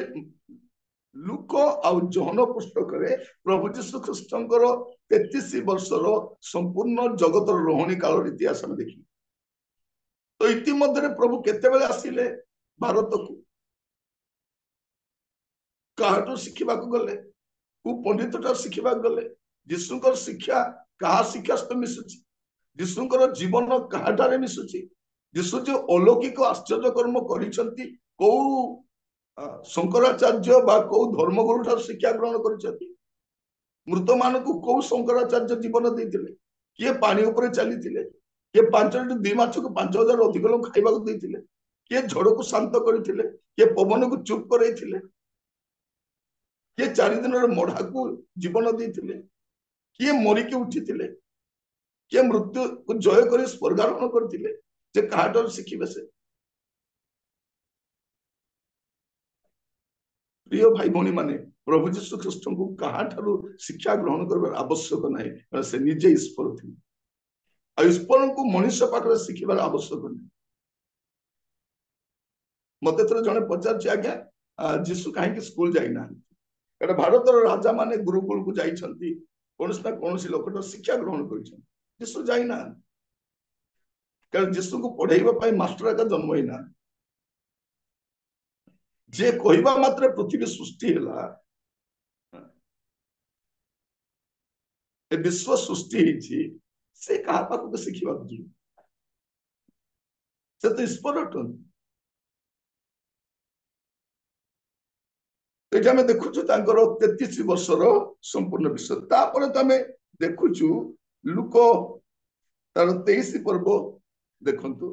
लुक आउ जोहन पुस्तक रे प्रभु यीशु ख्रीष्टଙ୍କର 33 वर्षर संपूर्ण जगतर रोहणी काल इतिहास में देखी तो इतिमध्य प्रभु केतेबेले आसिले भारत को काहाटू शिखिबा गले को पंडित शिखिबा गले यीशुकर शिक्षा कहा शिक्षा सहित मिशुची यीशुकर जीवन कहाठारे मिशुची यीशु जो अलौकिक आश्चर्य कर्म करिसंती को शंकराचार्य बा को धर्मगुरु ठार शिक्षा ग्रहण करिसंती मृत मान को को शंकराचार्य जीवन देइतिले किए पानी ऊपर चलीतिले किए 5 2 माछ को 5000 अधिक लोग खाइबा को देइतिले किए झड़ को शांत करथिले किए पवन को चुप करैथिले किए 4 दिन मढ़ा को जीवन देइतिले किए मरी के उठितिले किए मृत्यु को जय कर स्वर्गारोहण करथिले जे काहाटर शिखिबे से प्रिय भाई भौणी माने प्रभु यीशु ख्रीष्ट को काहाठारु शिक्षा ग्रहण करबार आवश्यक नाही से निजे ईश्वर थिले आ ईश्वर को मनुष्य पाखरे शिखिबार आवश्यक नाही मते थरे जने पचार आज्ञा यीशु काहे स्कूल जाइना एटा भारत राजा माने गुरुकुल को जाइछंती कोनस ना कोनस लोकटा शिक्षा ग्रहण करिछन यीशु जाइना कारण यीशु को पढ़ाइबा पाई मास्टर का जन्म होइना जे कहबा मात्र पृथ्वी सृष्टि होला ए विश्व सृष्टि हिची से कहा पाखु शिखिबा जी से तो ईश्वर अटन ଏଠି ଆମେ ଦେଖୁଛୁ ତାଙ୍କର 33 ବର୍ଷର ସମ୍ପୂର୍ଣ୍ଣ ବିଷୟ। ତାପରେ ତ ଆମେ ଦେଖୁଛୁ ଲୁକ ତାର 23 ପର୍ବ ଦେଖନ୍ତୁ,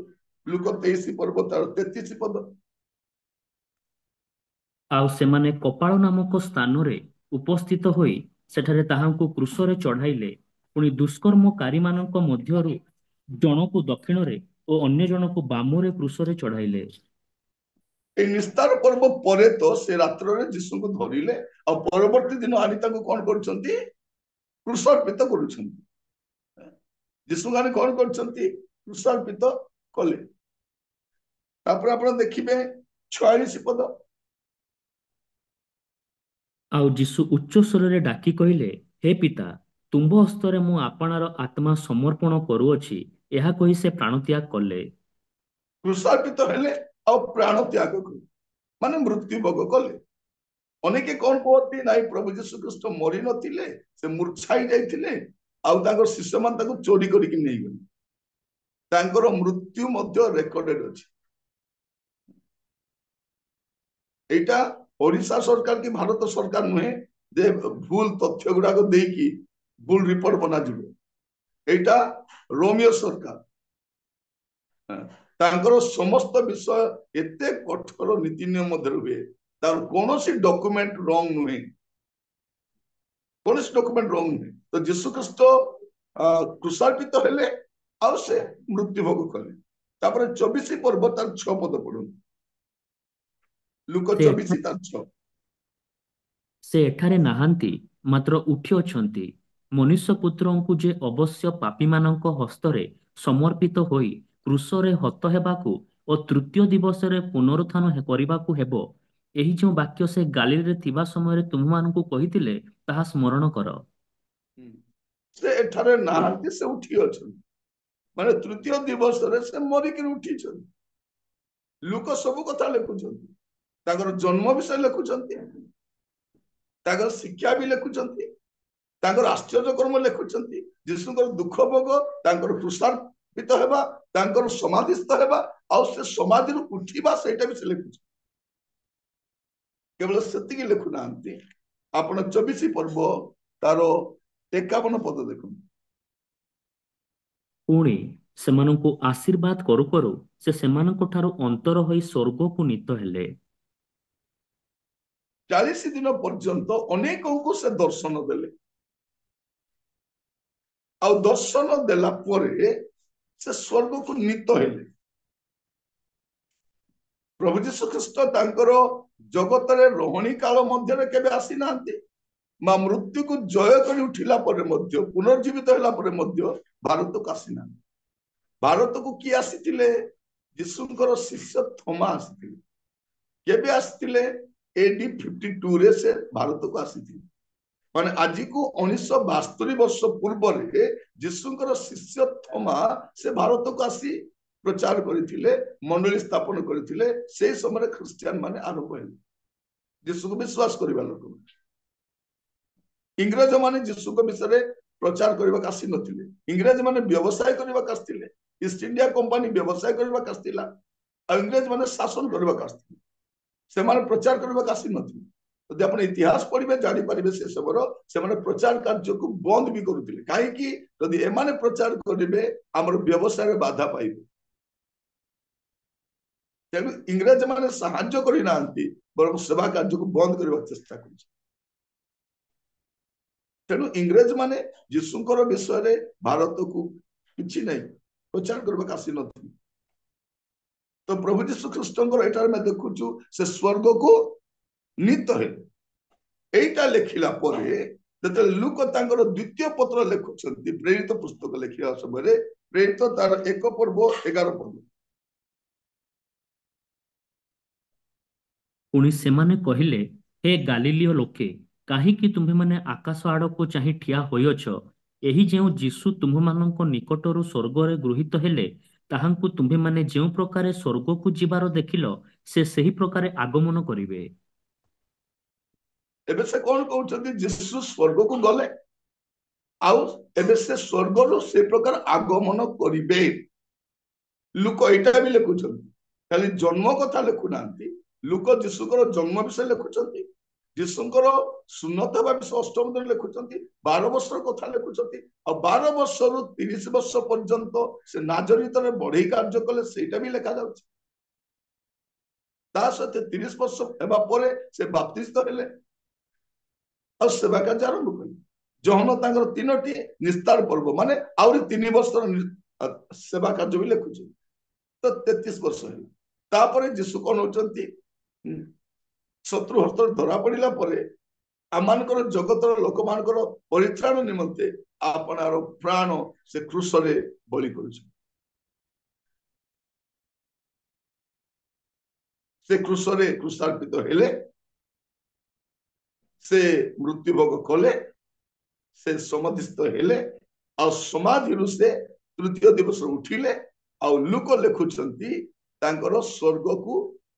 ଲୁକ 23 ପର୍ବ ତାର 33 ପଦ। ଆଉ ସେମାନେ କପାଳ ନାମକ ସ୍ଥାନରେ ଉପସ୍ଥିତ ହୋଇ ସେଠାରେ ତାହାଙ୍କୁ କ୍ରୁଶରେ ଚଢ଼ାଇଲେ। ପୁଣି ଦୁଷ୍କର୍ମକାରୀମାନଙ୍କ ମଧ୍ୟରୁ ଜଣକୁ ଦକ୍ଷିଣରେ ଓ ଅନ୍ୟ ଜଣକୁ ବାମରେ କ୍ରୁଶରେ ଚଢ଼ାଇଲେ। এই ନିସ୍ତାର ପର୍ବ ପରେ ତ ସେ ରାତ୍ରରେ ଯୀଶୁଙ୍କୁ ଧରିଲେ ଆଉ ପରବର୍ତ୍ତୀ ଦିନ ଆଣି ତାଙ୍କୁ କଣ କରୁଛନ୍ତି? କ୍ରୁଶାର୍ପିତ କରୁଛନ୍ତି। ଯୀଶୁଙ୍କୁ ଆଣି କଣ କରୁଛନ୍ତି? କ୍ରୁଶାର୍ପିତ କଲେ। ତାପରେ ଆପଣ ଦେଖିବେ 46 ପଦ। ଆଉ ଯୀଶୁ ଉଚ୍ଚ ସ୍ୱରରେ ଡାକି କହିଲେ, ହେ ପିତା, ତୁମ୍ଭ ହସ୍ତରେ ମୁଁ ଆପଣାର ଆତ୍ମା ସମର୍ପଣ କରୁଅଛି। ଏହା କହି ସେ ପ୍ରାଣତ୍ୟାଗ କଲେ। କ୍ରୁଶାର୍ପିତ ହେଲେ ଆଉ ପ୍ରାଣ ତ୍ୟାଗ କଲେ, ମାନେ ମୃତ୍ୟୁ ଭୋଗ କଲେ। ଅନେକେ କଣ କୁହନ୍ତି, ନାଇଁ ପ୍ରଭୁ ଯୀଶୁ ଖ୍ରୀଷ୍ଟ ମରି ନଥିଲେ, ସେ ମୂର୍ଚ୍ଛାଇ ଯାଇଥିଲେ ଆଉ ତାଙ୍କର ଶିଷ୍ୟମାନେ ତାଙ୍କୁ ଚୋରି କରିକି ନେଇଗଲେ। ତାଙ୍କର ମୃତ୍ୟୁ ମଧ୍ୟ ରେକର୍ଡେଡ ଅଛି। ଏଇଟା ଓଡିଶା ସରକାର କି ଭାରତ ସରକାର ନୁହେଁ ଯେ ଭୁଲ ତଥ୍ୟ ଗୁଡାକ ଦେଇକି ଭୁଲ ରିପୋର୍ଟ ବନାଯିବ। ଏଇଟା ରୋମିଓ ସରକାର, ତାଙ୍କର ସମସ୍ତ ବିଷୟ ଏତେ କଠୋର ନୀତି ନିୟମ ମଧ୍ୟରେ ହୁଏ, ତାର କୌଣସି ଡକୁମେଣ୍ଟ ରଙ୍ଗ ନୁହେଁ, କୌଣସି ଡକୁମେଣ୍ଟ ରଙ୍ଗ ନୁହେଁ। ତ ଯୀଶୁ ଖ୍ରୀଷ୍ଟ କ୍ରୁଶାର୍ପିତ ହେଲେ ଆଉ ସେ ମୃତ୍ୟୁ ଭୋଗ କଲେ। ତାପରେ 24 ପର୍ବ ତାର 6 ପଦ ପଢନ୍ତୁ, ଲୁକ ସେ 24 ତାର 6। ସେ ଏଠାରେ ନାହାନ୍ତି, ମାତ୍ର ଉଠି ଅଛନ୍ତି। ମନୁଷ୍ୟ ପୁତ୍ରଙ୍କୁ ଯେ ଅବଶ୍ୟ ପାପୀମାନଙ୍କ ହସ୍ତରେ ସମର୍ପିତ ହୋଇ କ୍ରୁଶରେ ହତ ହେବାକୁ ଓ ତୃତୀୟ ଦିବସରେ ପୁନରୁତ୍ଥାନ କରିବାକୁ ହେବ, ଏହି ଯେଉଁ ବାକ୍ୟ ସେ ଗାଲିଲରେ ଥିବା ସମୟରେ ତୁମମାନଙ୍କୁ କହିଥିଲେ, ତାହା ସ୍ମରଣ କର। ସେ ଏଠାରେ ନାହାନ୍ତି, ସେ ଉଠି ଅଛନ୍ତି, ମାନେ ତୃତୀୟ ଦିବସରେ ସେ ମରିକିରି ଉଠିଛନ୍ତି। ଲୁକ ସବୁ କଥା ଲେଖୁଛନ୍ତି, ତାଙ୍କର ଜନ୍ମ ବିଷୟ ଲେଖୁଛନ୍ତି, ତାଙ୍କର ଶିକ୍ଷା ବି ଲେଖୁଛନ୍ତି, ତାଙ୍କର ଆଶ୍ଚର୍ଯ୍ୟ କର୍ମ ଲେଖୁଛନ୍ତି, ଯୀଶୁଙ୍କର ଦୁଃଖ ଭୋଗ, ତାଙ୍କର କ୍ରୁଶାର୍ପିତ ହେବା, ତାଙ୍କର ସମାଧିସ୍ଥ ହେବା ଆଉ ସେ ସମାଧିରୁ ଉଠିବା, ସେଇଟା ବି ସେ ଲେଖୁଛନ୍ତି। କେବଳ ସେତିକି ଲେଖୁନାହାନ୍ତି। ଆପଣ 24 ପର୍ବ ତାର 51 ପଦ ଦେଖନ୍ତୁ। ପୁଣି ସେମାନଙ୍କୁ ଆଶୀର୍ବାଦ କରୁ କରୁ ସେ ସେମାନଙ୍କ ଠାରୁ ଅନ୍ତର ହୋଇ ସ୍ୱର୍ଗକୁ ନୀତ ହେଲେ। 40 ଦିନ ପର୍ଯ୍ୟନ୍ତ ଅନେକଙ୍କୁ ସେ ଦର୍ଶନ ଦେଲେ, ଆଉ ଦର୍ଶନ ଦେଲା ପରେ ସେ ସ୍ୱର୍ଗକୁ ନୀତ ହେଲେ। ପ୍ରଭୁ ଯୀଶୁ ଖ୍ରୀଷ୍ଟ ତାଙ୍କର ଜଗତରେ ରହଣୀ କାଳ ମଧ୍ୟରେ କେବେ ଆସିନାହାନ୍ତି, ମା ମୃତ୍ୟୁକୁ ଜୟ କରି ଉଠିଲା ପରେ ମଧ୍ୟ, ପୁନର୍ଜୀବିତ ହେଲା ପରେ ମଧ୍ୟ ଭାରତକୁ ଆସିନାହାନ୍ତି। ଭାରତକୁ କିଏ ଆସିଥିଲେ? ଯୀଶୁଙ୍କର ଶିଷ୍ୟ ଥୋମା ଆସିଥିଲେ। କେବେ ଆସିଥିଲେ? AD 52 ରେ ସେ ଭାରତକୁ ଆସିଥିଲେ। ମାନେ ଆଜିକୁ 1972 ବର୍ଷ ପୂର୍ବରେ ଯୀଶୁଙ୍କର ଶିଷ୍ୟ ଥୋମା ସେ ଭାରତକୁ ଆସି ପ୍ରଚାର କରିଥିଲେ, ମଣ୍ଡଳୀ ସ୍ଥାପନ କରିଥିଲେ। ସେଇ ସମୟରେ ଖ୍ରୀଷ୍ଟିଆନ ମାନେ ଆରମ୍ଭ ହେଲେ, ଯୀଶୁକୁ ବିଶ୍ୱାସ କରିବା ଲୋକ। ଇଂରେଜ ମାନେ ଯୀଶୁଙ୍କ ବିଷୟରେ ପ୍ରଚାର କରିବାକୁ ଆସିନଥିଲେ, ଇଂରେଜ ମାନେ ବ୍ୟବସାୟ କରିବାକୁ ଆସିଥିଲେ। ଇଷ୍ଟ ଇଣ୍ଡିଆ କମ୍ପାନୀ ବ୍ୟବସାୟ କରିବାକୁ ଆସିଥିଲା, ଆଉ ଇଂରେଜ ମାନେ ଶାସନ କରିବାକୁ ଆସିଥିଲେ, ସେମାନେ ପ୍ରଚାର କରିବାକୁ ଆସିନଥିଲେ। ଯଦି ଆପଣ ଇତିହାସ ପଢିବେ ଜାଣିପାରିବେ ସେ ସମୟର ସେମାନେ ପ୍ରଚାର କାର୍ଯ୍ୟକୁ ବନ୍ଦ ବି କରୁଥିଲେ। କାହିଁକି? ଯଦି ଏମାନେ ପ୍ରଚାର କରିବେ ଆମର ବ୍ୟବସାୟରେ ବାଧା ପାଇବେ। ତେଣୁ ଇଂରେଜ ମାନେ ସାହାଯ୍ୟ କରିନାହାନ୍ତି, ବରଂ ସେବା କାର୍ଯ୍ୟକୁ ବନ୍ଦ କରିବାକୁ ଚେଷ୍ଟା କରୁଛନ୍ତି। ତେଣୁ ଇଂରେଜ ମାନେ ଯୀଶୁଙ୍କର ବିଷୟରେ ଭାରତକୁ କିଛି ନାହିଁ ପ୍ରଚାର କରିବାକୁ ଆସିନଥିଲେ। ତ ପ୍ରଭୁ ଯୀଶୁ ଖ୍ରୀଷ୍ଟଙ୍କର ଏଠାରେ ଆମେ ଦେଖୁଛୁ ସେ ସ୍ୱର୍ଗକୁ ନୀତ ହେଲେ। এইটা ଲେଖିଲା ପରେ ଯେତେବେଳେ ଲୁକ ତାଙ୍କର ଦ୍ୱିତୀୟ ପତ୍ର ଲେଖୁଛନ୍ତି, ପ୍ରେରିତ ପୁସ୍ତକ ଲେଖିବା ସମୟରେ, ପ୍ରେରିତ ତାର 1 ପର୍ବ 11 ପଦ। ପୁଣି ସେମାନେ କହିଲେ, ହେ ଗାଲିଲୀୟ ଲୋକେ, କାହିଁକି ତୁମ୍ଭେମାନେ ଆକାଶ ଆଡ଼କୁ ଚାହିଁ ଠିଆ ହୋଇଅଛ? ଏହି ଯେଉଁ ଯୀଶୁ ତୁମ୍ଭମାନଙ୍କ ନିକଟରୁ ସ୍ୱର୍ଗରେ ଗୃହୀତ ହେଲେ, ତାହାଙ୍କୁ ତୁମ୍ଭେମାନେ ଯେଉଁ ପ୍ରକାରେ ସ୍ୱର୍ଗକୁ ଯିବାର ଦେଖିଲ, ସେ ସେହି ପ୍ରକାରେ ଆଗମନ କରିବେ। ଏବେ ସେ କଣ କହୁଛନ୍ତି? ଯୀଶୁ ସ୍ୱର୍ଗକୁ ଗଲେ ଆଉ ଏବେ ସେ ସ୍ୱର୍ଗରୁ ସେ ପ୍ରକାର ଆଗମନ କରିବେ। ଲୁକ ଏଇଟା ବି ଲେଖୁଛନ୍ତି, ଖାଲି ଜନ୍ମ କଥା ଲେଖୁନାହାନ୍ତି। ଲୁକ ଯୀଶୁଙ୍କର ଜନ୍ମ ବିଷୟ ଲେଖୁଛନ୍ତି, ଯୀଶୁଙ୍କର ସୁନ୍ନତ ହେବା ବିଷୟ ଅଷ୍ଟମ ଦିନ ଲେଖୁଛନ୍ତି, 12 ବର୍ଷର କଥା ଲେଖୁଛନ୍ତି। ଆଉ 12 ବର୍ଷରୁ 30 ବର୍ଷ ପର୍ଯ୍ୟନ୍ତ ସେ ନାଜରିତରେ ବଢେଇ କାର୍ଯ୍ୟ କଲେ, ସେଇଟା ବି ଲେଖାଯାଉଛି। ତା ସହିତ 30 ବର୍ଷ ହେବା ପରେ ସେ ବାପ୍ତିସ୍ତ ହେଲେ ଆଉ ସେବା କାର୍ଯ୍ୟ ଆରମ୍ଭ କଲେ। ଜହନ ତାଙ୍କର 3ଟି ନିସ୍ତାର ପର୍ବ, ମାନେ ଆହୁରି 3 ବର୍ଷର ସେବା କାର୍ଯ୍ୟ ବି ଲେଖୁଛନ୍ତି। ତ 33 ବର୍ଷ ହେଲା। ତାପରେ ଯୀଶୁ କଣ ହଉଛନ୍ତି, ଶତ୍ରୁ ହସ୍ତରେ ଧରା ପଡିଲା ପରେ ଆମମାନଙ୍କର ଜଗତର ଲୋକମାନଙ୍କର ପରିତ୍ରାଣ ନିମନ୍ତେ ଆପଣାର ପ୍ରାଣ ସେ କ୍ରୁଶରେ ବଳି କରୁଛନ୍ତି। ସେ କ୍ରୁଶରେ କ୍ରୁଶାର୍ପିତ ହେଲେ, ସେ ମୃତ୍ୟୁଭୋଗ କଲେ, ସେ ସମାଧିସ୍ଥ ହେଲେ, ଆଉ ସମାଧିରୁ ସେ ତୃତୀୟ ଦିବସ ଉଠିଲେ। ଆଉ ଲୁକ ଲେଖୁଛନ୍ତି ତାଙ୍କର ସ୍ୱର୍ଗକୁ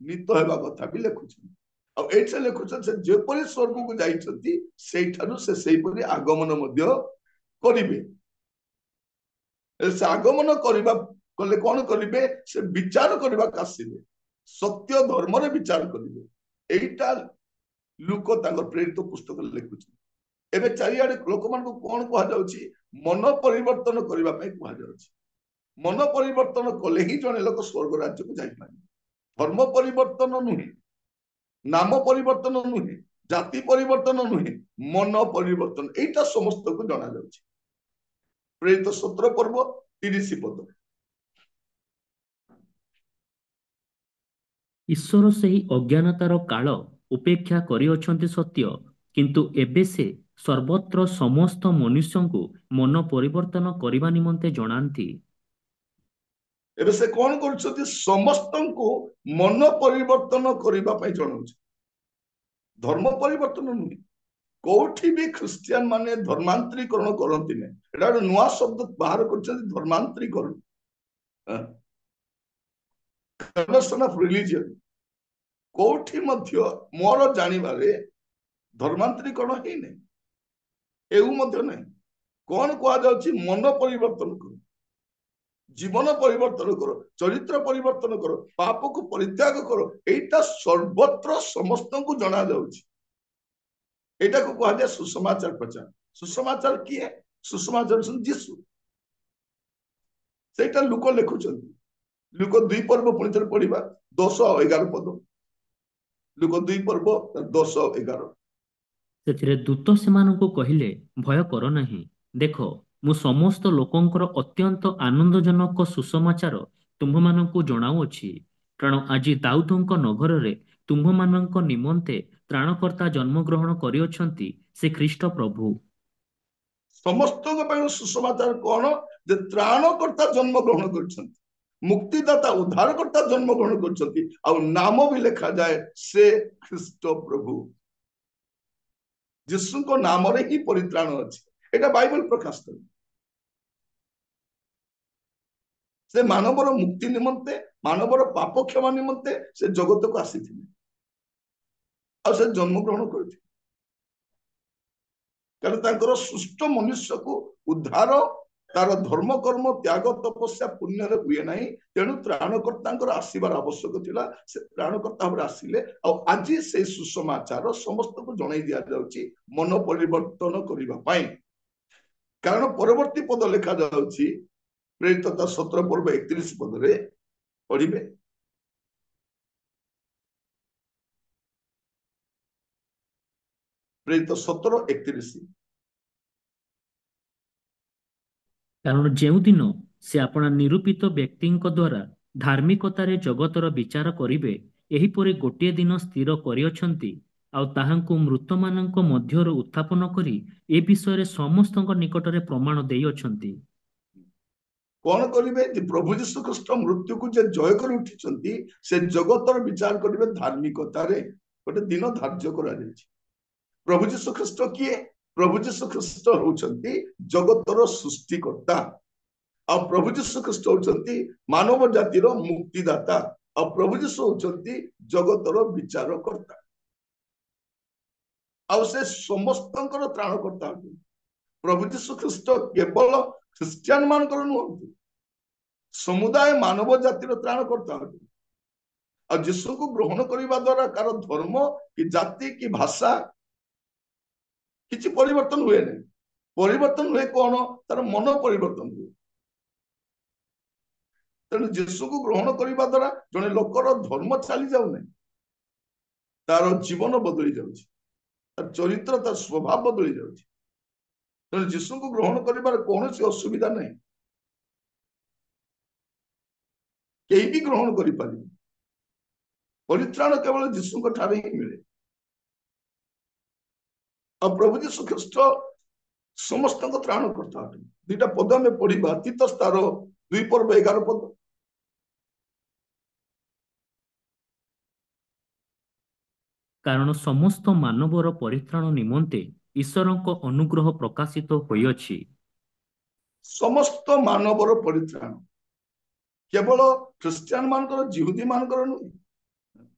ନୀତ ହେବା କଥା ବି ଲେଖୁଛନ୍ତି। ଆଉ ଏଇଠି ଲେଖୁଛନ୍ତି ସେ ଯେପରି ସ୍ୱର୍ଗକୁ ଯାଇଛନ୍ତି, ସେଇଠାରୁ ସେ ସେଇପରି ଆଗମନ ମଧ୍ୟ କରିବେ। ସେ ଆଗମନ କରିବା କଲେ କଣ କରିବେ, ସେ ବିଚାର କରିବାକୁ ଆସିବେ, ସତ୍ୟ ଧର୍ମରେ ବିଚାର କରିବେ। ଏଇଟା ଲୁକ ତାଙ୍କର ପ୍ରେରିତ ପୁସ୍ତକରେ ଲେଖୁଛନ୍ତି। ଏବେ ଚାରିଆଡେ ଲୋକମାନଙ୍କୁ କଣ କୁହାଯାଉଛି, ମନ ପରିବର୍ତ୍ତନ କରିବା ପାଇଁ କୁହାଯାଉଛି। ମନ ପରିବର୍ତ୍ତନ କଲେ ହିଁ ଜଣେ ଲୋକ ସ୍ୱର୍ଗ ରାଜ୍ୟକୁ ଯାଇପାରିବ। ଧର୍ମ ପରିବର୍ତ୍ତନ ନୁହେଁ, ନାମ ପରିବର୍ତ୍ତନ ନୁହେଁ, ଜାତି ପରିବର୍ତ୍ତନ ନୁହେଁ, ମନ ପରିବର୍ତ୍ତନ। ଏଇଟା ସମସ୍ତଙ୍କୁ ଜଣା ଯାଉଛି। ପ୍ରେରିତ 17 ପର୍ବ 30 ପଦ। ଈଶ୍ୱର ସେହି ଅଜ୍ଞାନତାର କାଳ ଉପେକ୍ଷା କରିଅଛନ୍ତି ସତ୍ୟ, କିନ୍ତୁ ଏବେ ସେ ସର୍ବତ୍ର ସମସ୍ତ ମନୁଷ୍ୟଙ୍କୁ ମନ ପରିବର୍ତ୍ତନ କରିବା ନିମନ୍ତେ ଜଣାନ୍ତି। ଏବେ ସେ କଣ କରୁଛନ୍ତି, ସମସ୍ତଙ୍କୁ ମନ ପରିବର୍ତ୍ତନ କରିବା ପାଇଁ ଜଣାଉଛି। ଧର୍ମ ପରିବର୍ତ୍ତନ ନୁହେଁ। କୋଉଠି ବି ଖ୍ରୀଷ୍ଟିଆନ ମାନେ ଧର୍ମାନ୍ତରୀକରଣ କରନ୍ତି ନାହିଁ। ଏଟା ଗୋଟେ ନୂଆ ଶବ୍ଦ ବାହାର କରିଛନ୍ତି, ଧର୍ମାନ୍ତରୀକରଣ। Conversion of religion. କୋଉଠି ମଧ୍ୟ ମୋର ଜାଣିବାରେ ଧର୍ମାନ୍ତରୀକରଣ ହେଇନାହିଁ, ଏଉ ମଧ୍ୟ ନାହିଁ। କଣ କୁହାଯାଉଛି, ମନ ପରିବର୍ତ୍ତନ କର, ଜୀବନ ପରିବର୍ତ୍ତନ କର, ଚରିତ୍ର ପରିବର୍ତ୍ତନ କର, ପାପକୁ ପରିତ୍ୟାଗ କର। ଏଇଟା ସର୍ବତ୍ର ସମସ୍ତଙ୍କୁ ଜଣା ଯାଉଛି। ଏଇଟାକୁ କୁହାଯାଏ ସୁସମାଚାର ପ୍ରଚାର। ସୁସମାଚାର କିଏ? ସୁସମାଚାର ଯୀଶୁ। ସେଇଟା ଲୁକ ଲେଖୁଛନ୍ତି। ଲୁକ 2 ପର୍ବ ପୁଣି ଥରେ ପଢିବା, 10 ଆଉ 11 ପଦ। ଲୁକ 2 ପର୍ବ 10 ଆଉ 11। ସେଥିରେ ଦୂତ ସେମାନଙ୍କୁ କହିଲେ, ଭୟ କର ନାହିଁ। ଦେଖ, ମୁଁ ସମସ୍ତ ଲୋକଙ୍କର ଅତ୍ୟନ୍ତ ଆନନ୍ଦଜନକ ସୁସମାଚାର ତୁମ୍ଭମାନଙ୍କୁ ଜଣାଉଅଛି। କାରଣ ଆଜି ଦାଉଦଙ୍କ ନଗରରେ ତୁମ୍ଭମାନଙ୍କ ନିମନ୍ତେ ତ୍ରାଣକର୍ତ୍ତା ଜନ୍ମଗ୍ରହଣ କରିଅଛନ୍ତି, ସେ ଖ୍ରୀଷ୍ଟ ପ୍ରଭୁ। ସମସ୍ତଙ୍କ ପାଇଁ ସୁସମାଚାର କଣ, ଯେ ତ୍ରାଣକର୍ତ୍ତା ଜନ୍ମଗ୍ରହଣ କରିଛନ୍ତି, ମୁକ୍ତିଦାତା ଉଦ୍ଧାରକର୍ତ୍ତା ଜନ୍ମଗ୍ରହଣ କରିଛନ୍ତି। ଆଉ ନାମ ବି ଲେଖାଯାଏ, ସେ ଖ୍ରୀଷ୍ଟ ପ୍ରଭୁ। ଯୀଶୁଙ୍କ ନାମରେ ହିଁ ପରିତ୍ରାଣ ଅଛି। ଏଇଟା ବାଇବଲ ପ୍ରକାଶ କରେ। ସେ ମାନବର ମୁକ୍ତି ନିମନ୍ତେ, ମାନବର ପାପ କ୍ଷମା ନିମନ୍ତେ ସେ ଜଗତକୁ ଆସିଥିଲେ, ଆଉ ସେ ଜନ୍ମଗ୍ରହଣ କରିଥିଲେ। କାରଣ ତାଙ୍କର ସୁଷ୍ଠ ମନୁଷ୍ୟକୁ ଉଦ୍ଧାର ତାର ଧର୍ମ କର୍ମ ତ୍ୟାଗ ତପସ୍ୟା ପୁଣ୍ୟରେ ହୁଏ ନାହିଁ। ତେଣୁ ତ୍ରାଣକର୍ତ୍ତାଙ୍କର ଆସିବାର ଆବଶ୍ୟକ ଥିଲା। ସେ ତ୍ରାଣକର୍ତ୍ତା ଭାବରେ ଆସିଲେ। ଆଉ ଆଜି ସେଇ ସୁସମାଚାର ସମସ୍ତଙ୍କୁ ଜଣାଇ ଦିଆଯାଉଛି ମନ ପରିବର୍ତ୍ତନ କରିବା ପାଇଁ। କାରଣ ପରବର୍ତ୍ତୀ ପଦ ଲେଖାଯାଉଛି, ପ୍ରେରିତ 17 ପର୍ବ 31 ପଦରେ ପଢିବେ, ପ୍ରେରିତ 17:31। କାରଣ ଯେଉଁଦିନ ସେ ଆପଣା ନିରୂପିତ ବ୍ୟକ୍ତିଙ୍କ ଦ୍ୱାରା ଧାର୍ମିକତାରେ ଜଗତର ବିଚାର କରିବେ, ଏହିପରି ଗୋଟିଏ ଦିନ ସ୍ଥିର କରିଅଛନ୍ତି, ଆଉ ତାହାଙ୍କୁ ମୃତମାନଙ୍କ ମଧ୍ୟରୁ ଉତ୍ଥାପନ କରି ଏ ବିଷୟରେ ସମସ୍ତଙ୍କ ନିକଟରେ ପ୍ରମାଣ ଦେଇଅଛନ୍ତି। କଣ କରିବେ, ଯେ ପ୍ରଭୁ ଯୀଶୁ ଖ୍ରୀଷ୍ଟ ମୃତ୍ୟୁକୁ ଯେ ଜୟ କରି ଉଠିଛନ୍ତି, ସେ ଜଗତର ବିଚାର କରିବେ ଧାର୍ମିକତାରେ। ଗୋଟେ ଦିନ ଧାର୍ଯ୍ୟ କରାଯାଇଛି। ପ୍ରଭୁ ଯୀଶୁ ଖ୍ରୀଷ୍ଟ କିଏ? ପ୍ରଭୁ ଯୀଶୁ ଖ୍ରୀଷ୍ଟ ହଉଛନ୍ତି ଜଗତର ସୃଷ୍ଟିକର୍ତ୍ତା। ଆଉ ପ୍ରଭୁ ଯୀଶୁ ଖ୍ରୀଷ୍ଟ ହଉଛନ୍ତି ମାନବ ଜାତିର ମୁକ୍ତିଦାତା। ଆଉ ପ୍ରଭୁ ଯୀଶୁ ହଉଛନ୍ତି ଜଗତର ବିଚାରକର୍ତ୍ତା। ଆଉ ସେ ସମସ୍ତଙ୍କର ତ୍ରାଣକର୍ତ୍ତା ଅଟନ୍ତି। ପ୍ରଭୁ ଯୀଶୁ ଖ୍ରୀଷ୍ଟ କେବଳ ଖ୍ରୀଷ୍ଟିଆନ ମାନଙ୍କର ନୁହନ୍ତି, ସମୁଦାୟ ମାନବ ଜାତିର ତ୍ରାଣକର୍ତ୍ତା ଅଟନ୍ତି। ଆଉ ଯୀଶୁଙ୍କୁ ଗ୍ରହଣ କରିବା ଦ୍ୱାରା କାର ଧର୍ମ କି ଜାତି କି ଭାଷା କିଛି ପରିବର୍ତ୍ତନ ହୁଏ ନାହିଁ। ପରିବର୍ତ୍ତନ ହୁଏ କଣ? ତାର ମନ ପରିବର୍ତ୍ତନ ହୁଏ। ତେଣୁ ଯୀଶୁକୁ ଗ୍ରହଣ କରିବା ଦ୍ୱାରା ଜଣେ ଲୋକର ଧର୍ମ ଚାଲି ଯାଉନାହିଁ, ତାର ଜୀବନ ବଦଳି ଯାଉଛି, ତାର ଚରିତ୍ର, ତାର ସ୍ୱଭାବ ବଦଳି ଯାଉଛି। ତେଣୁ ଯୀଶୁଙ୍କୁ ଗ୍ରହଣ କରିବାର କୌଣସି ଅସୁବିଧା ନାହିଁ, କେହି ବି ଗ୍ରହଣ କରିପାରିବେ। ପରିତ୍ରାଣ କେବଳ ଯୀଶୁଙ୍କ ଠାରେ ହିଁ ମିଳେ। ଆଉ ପ୍ରଭୁ ଯୀଶୁ ଖ୍ରୀଷ୍ଟ ସମସ୍ତଙ୍କ ତ୍ରାଣକର୍ତ୍ତା ଅଟନ୍ତି। ଦୁଇଟା ପଦ ଆମେ ପଢିବା, ତିତସ ତାର 2:11। କାରଣ ସମସ୍ତ ମାନବର ପରିତ୍ରାଣ ନିମନ୍ତେ ଈଶ୍ୱରଙ୍କ ଅନୁଗ୍ରହ ପ୍ରକାଶିତ ହୋଇଅଛି। ସମସ୍ତ ମାନବର ପରିତ୍ରାଣ, କେବଳ ଖ୍ରୀଷ୍ଟିଆନ ମାନଙ୍କର, ଜିହୁଦୀ ମାନଙ୍କର ନୁହେଁ।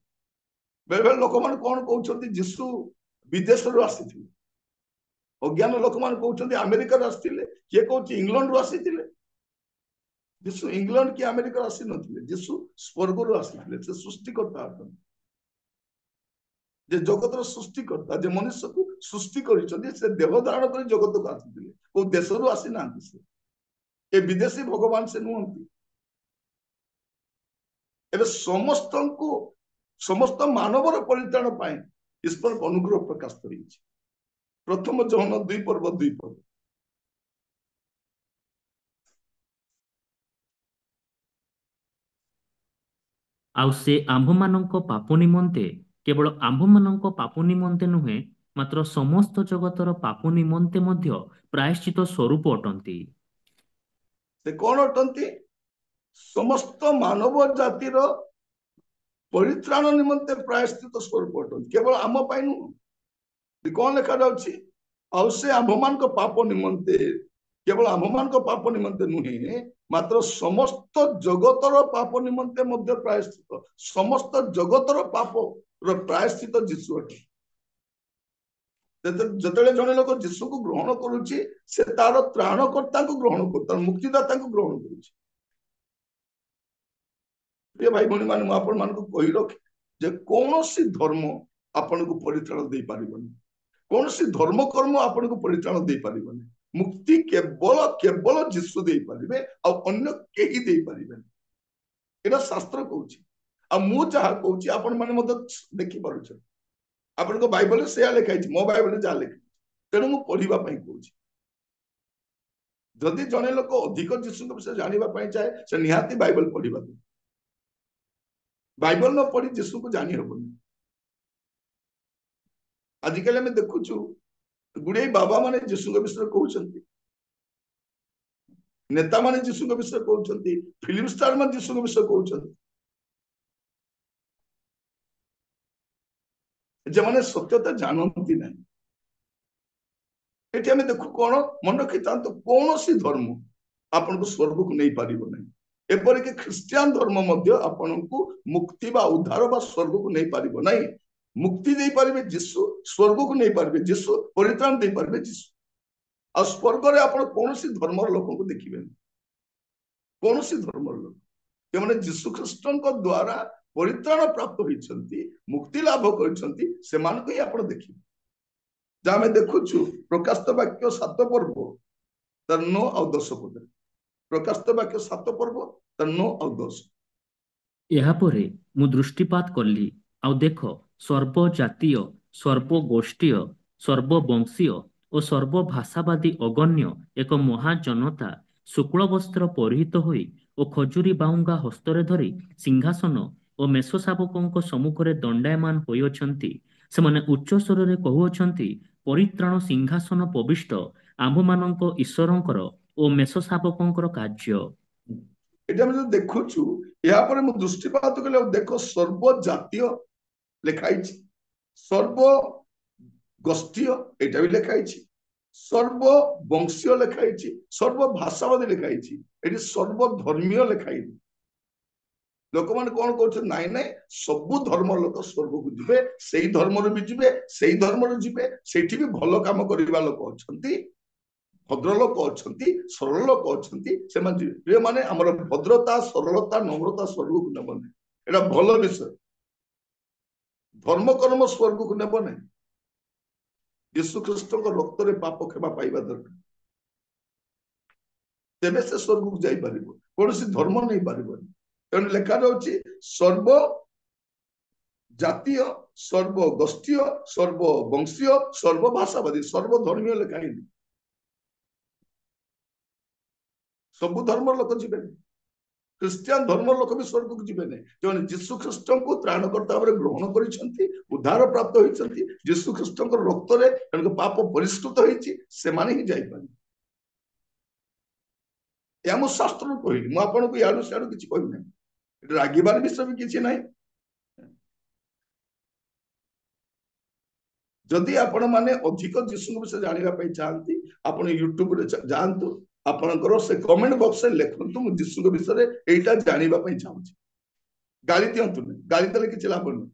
ବେଳେ ବେଳେ ଲୋକମାନେ କଣ କହୁଛନ୍ତି, ଯୀଶୁ ବିଦେଶରୁ ଆସିଥିଲେ। ଅଜ୍ଞାନ ଲୋକମାନେ କହୁଛନ୍ତି ଆମେରିକାରୁ ଆସିଥିଲେ, କିଏ କହୁଛି ଇଂଲଣ୍ଡରୁ ଆସିଥିଲେ। ଯୀଶୁ ଇଂଲଣ୍ଡ କି ଆମେରିକାରୁ ଆସି ନଥିଲେ, ଯୀଶୁ ସ୍ୱର୍ଗରୁ ଆସିଥିଲେ। ସେ ସୃଷ୍ଟିକର୍ତ୍ତା ଅଟନ୍ତି, ଯେ ଜଗତର ସୃଷ୍ଟିକର୍ତ୍ତା, ଯେ ମନୁଷ୍ୟକୁ ସୃଷ୍ଟି କରିଛନ୍ତି, ସେ ଦେହ ଧାରଣ କରି ଜଗତକୁ ଆସିଥିଲେ। କୋଉ ଦେଶରୁ ଆସିନାହାନ୍ତି। ସେ ଏ ବିଦେଶୀ ଭଗବାନ ସେ ନୁହନ୍ତି। ଏବେ ସମସ୍ତଙ୍କୁ, ସମସ୍ତ ମାନବର ପରିତ୍ରାଣ ପାଇଁ ଈଶ୍ୱରଙ୍କ ଅନୁଗ୍ରହ ପ୍ରକାଶ କରିଛି। ପ୍ରଥମ ଜହନ 2:2। ଆଉ ସେ ଆମ୍ଭମାନଙ୍କ ପାପ ନିମନ୍ତେ, କେବଳ ଆମ୍ଭମାନଙ୍କ ପାପ ନିମନ୍ତେ ନୁହେଁ, ମାତ୍ର ସମସ୍ତ ଜଗତର ପାପ ନିମନ୍ତେ ମଧ୍ୟ ପ୍ରାୟଶ୍ଚିତ ସ୍ୱରୂପ ଅଟନ୍ତି। ସେ କଣ ଅଟନ୍ତି? ସମସ୍ତ ମାନବ ଜାତିର ପରିତ୍ରାଣ ନିମନ୍ତେ ପ୍ରାୟଶ୍ଚିତ ସ୍ୱରୂପ ଅଟନ୍ତି, କେବଳ ଆମ ପାଇଁ ନୁହଁ। କଣ ଲେଖାଯାଉଛି? ଆଉ ସେ ଆମ୍ଭମାନଙ୍କ ପାପ ନିମନ୍ତେ, କେବଳ ଆମ୍ଭମାନଙ୍କ ପାପ ନିମନ୍ତେ ନୁହେଁ, ମାତ୍ର ସମସ୍ତ ଜଗତର ପାପ ନିମନ୍ତେ ମଧ୍ୟ ପ୍ରାୟଶ୍ଚିତ। ସମସ୍ତ ଜଗତର ପାପର ପ୍ରାୟଶ୍ଚିତ ଯୀଶୁ ଅଟେ। ଯେତେବେଳେ ଜଣେ ଲୋକ ଯୀଶୁକୁ ଗ୍ରହଣ କରୁଛି, ସେ ତାର ତ୍ରାଣକର୍ତ୍ତାଙ୍କୁ ଗ୍ରହଣ କରୁଛି, ତାର ମୁକ୍ତିଦାତାଙ୍କୁ ଗ୍ରହଣ କରୁଛି। ପ୍ରିୟ ଭାଇ ଭଉଣୀ ମାନେ, ମୁଁ ଆପଣ ମାନଙ୍କୁ କହି ରଖେ ଯେ କୌଣସି ଧର୍ମ ଆପଣଙ୍କୁ ପରିତ୍ରାଣ ଦେଇପାରିବନି, କୌଣସି ଧର୍ମ କର୍ମ ଆପଣଙ୍କୁ ପରିତ୍ରାଣ ଦେଇପାରିବନି। ମୁକ୍ତି କେବଳ କେବଳ ଯୀଶୁ ଦେଇପାରିବେ, ଆଉ ଅନ୍ୟ କେହି ଦେଇପାରିବେନି। ଏଇଟା ଶାସ୍ତ୍ର କହୁଛି। ଆଉ ମୁଁ ଯାହା କହୁଛି ଆପଣ ମାନେ ମଧ୍ୟ ଦେଖିପାରୁଛନ୍ତି। ଆପଣଙ୍କ ବାଇବଲରେ ସେୟା ଲେଖା ହେଇଛି, ମୋ ବାଇବଲରେ ଯାହା ଲେଖା ହେଇଛି। ତେଣୁ ମୁଁ ପଢିବା ପାଇଁ କହୁଛି। ଯଦି ଜଣେ ଲୋକ ଅଧିକ ଯୀଶୁଙ୍କ ବିଷୟରେ ଜାଣିବା ପାଇଁ ଚାहे, ସେ ନିହାତି ବାଇବଲ ପଢିବା। ବାଇବଲ ନ ପଢି ଯୀଶୁକୁ ଜାଣି ହବନି। ଆଜିକାଲି ଆମେ ଦେଖୁଛୁ ଗୁଡେ ବାବା ମାନେ ଯୀଶୁଙ୍କ ବିଷୟରେ କହୁଛନ୍ତି, ନେତା ମାନେ ଯୀଶୁଙ୍କ ବିଷୟରେ କହୁଛନ୍ତି, ଫିଲ୍ମ ଷ୍ଟାର ମାନେ ଯୀଶୁଙ୍କ ବିଷୟରେ କହୁଛନ୍ତି, ଯେମାନେ ସତ୍ୟତା ଜାଣନ୍ତି ନାହିଁ। ଏଠି ଆମେ ଦେଖୁ କଣ, ମନେ ରଖିଥାନ୍ତୁ, କୌଣସି ଧର୍ମ ଆପଣଙ୍କୁ ସ୍ୱର୍ଗକୁ ନେଇପାରିବ ନାହିଁ। ଏପରିକି ଖ୍ରୀଷ୍ଟିଆନ ଧର୍ମ ମଧ୍ୟ ଆପଣଙ୍କୁ ମୁକ୍ତି ବା ଉଦ୍ଧାର ବା ସ୍ୱର୍ଗକୁ ନେଇପାରିବ ନାହିଁ। ମୁକ୍ତି ଦେଇପାରିବେ ଯୀଶୁ, ସ୍ୱର୍ଗକୁ ନେଇପାରିବେ ଯୀଶୁ, ପରିତ୍ରାଣ ଦେଇପାରିବେ ଯୀଶୁ। ଆଉ ସ୍ୱର୍ଗରେ ଆପଣ କୌଣସି ଧର୍ମର ଲୋକଙ୍କୁ ଦେଖିବେନି, କୌଣସି ଧର୍ମର ଲୋକ। ଯେଉଁମାନେ ଯୀଶୁ ଖ୍ରୀଷ୍ଟଙ୍କ ଦ୍ୱାରା ପରିତ୍ରାଣ ପ୍ରାପ୍ତ ହୋଇଛନ୍ତି, ମୁକ୍ତି ଲାଭ କରିଛନ୍ତି, ସେମାନଙ୍କୁ ହିଁ ଆପଣ ଦେଖିବେ। ଯାହା ଆମେ ଦେଖୁଛୁ ପ୍ରକାଶିତ ବାକ୍ୟ 7 ପର୍ବ ତାର 9 ଆଉ 10 ପଦରେ। ପ୍ରକାଶିତ ବାକ୍ୟ 7 ପର୍ବ ତାର 9 ଆଉ 10। ଏହାପରେ ମୁଁ ଦୃଷ୍ଟିପାତ କଲି, ଆଉ ଦେଖ, ସର୍ବଜାତୀୟ, ସର୍ବଗୋଷ୍ଠୀୟ, ସର୍ବବଂଶୀୟ ଓ ସର୍ବଭାଷାବାଦୀ ଅଗଣ୍ୟ ଏକ ମହାଜନତା ଶୁକ୍ଳ ବସ୍ତ୍ର ପରିହିତ ହୋଇ ଓ ଖଜୁରୀ ବାହୁଙ୍ଗା ହସ୍ତରେ ଧରି ସିଂହାସନ ଓ ମେଷଶାବକଙ୍କ ସମ୍ମୁଖରେ ଦଣ୍ଡାୟମାନ ହୋଇଅଛନ୍ତି। ସେମାନେ ଉଚ୍ଚ ସ୍ୱରରେ କହୁଅଛନ୍ତି, ପରିତ୍ରାଣ ସିଂହାସନ ପ୍ରବିଷ୍ଟ ଆମ୍ଭମାନଙ୍କ ଈଶ୍ୱରଙ୍କର ଓ ମେଷଶାବକଙ୍କର କାର୍ଯ୍ୟ। ଏଠି ଆମେ ଯଦି ଦେଖୁଛୁ, ଏହାପରେ ମୁଁ ଦୃଷ୍ଟିପାତ କଲି, ଆଉ ଦେଖ, ସର୍ବଜାତୀୟ ଲେଖା ହେଇଛି, ସର୍ବଗୋଷ୍ଠୀୟ ଏଇଟା ବି ଲେଖା ହେଇଛି, ସର୍ବବଂଶୀୟ ଲେଖା ହେଇଛି, ସର୍ବଭାଷାବାଦୀ ଲେଖା ହେଇଛି, ଏଠି ସର୍ବଧର୍ମୀୟ ଲେଖା ହେଇଛି। ଲୋକମାନେ କଣ କହୁଛନ୍ତି, ନାଇଁ ନାଇଁ ସବୁ ଧର୍ମର ଲୋକ ସ୍ୱର୍ଗକୁ ଯିବେ, ସେଇ ଧର୍ମରୁ ବି ଯିବେ, ସେଇ ଧର୍ମରୁ ଯିବେ, ସେଇଠି ବି ଭଲ କାମ କରିବା ଲୋକ ଅଛନ୍ତି, ଭଦ୍ର ଲୋକ ଅଛନ୍ତି, ସରଳ ଲୋକ ଅଛନ୍ତି, ସେମାନେ ଯିବେ। ପ୍ରିୟ ମାନେ, ଆମର ଭଦ୍ରତା, ସରଳତା, ନମ୍ରତା ସ୍ୱର୍ଗକୁ ନେବନି। ଏଇଟା ଭଲ ବିଷୟ। धर्म कर्म स्वर्ग को नेब ना यीशु ख्रीस्ट रक्त रे पाप क्षमा पाइबा दरकार तेबे से स्वर्ग को जाई परिबो कौन धर्म नहीं पारिबनी तेणु लेखा रही सर्व जातीय सर्वगोष्ठीय सर्ववंशीय सर्वभाषावादी सर्वधर्मीय लेखाई सब धर्म लोक जी क्रिस्टियान धर्म लोक भी स्वर्ग को जीवे जो जीशु ख्रीस्ट को त्राणकर्ता भाव ग्रहण कर उद्धार प्राप्त होती जीशु ख्रीस्ट रक्त रे पाप परिष्कृत होती ही जापर या मु शास्त्र कहली मुझे याडू सियाडू किसी कहना रागिबार विषय भी किसी ना जदि आपण माने अधिक जीशु विषय जानापी चाहती आप यूट्यूब रे जातु आपणकर से कमेंट बॉक्स में लिखु मु जीशु विषय एटा जानापी चाहूँगी गाली दिंतु गाली देले किसी लाभ नहीं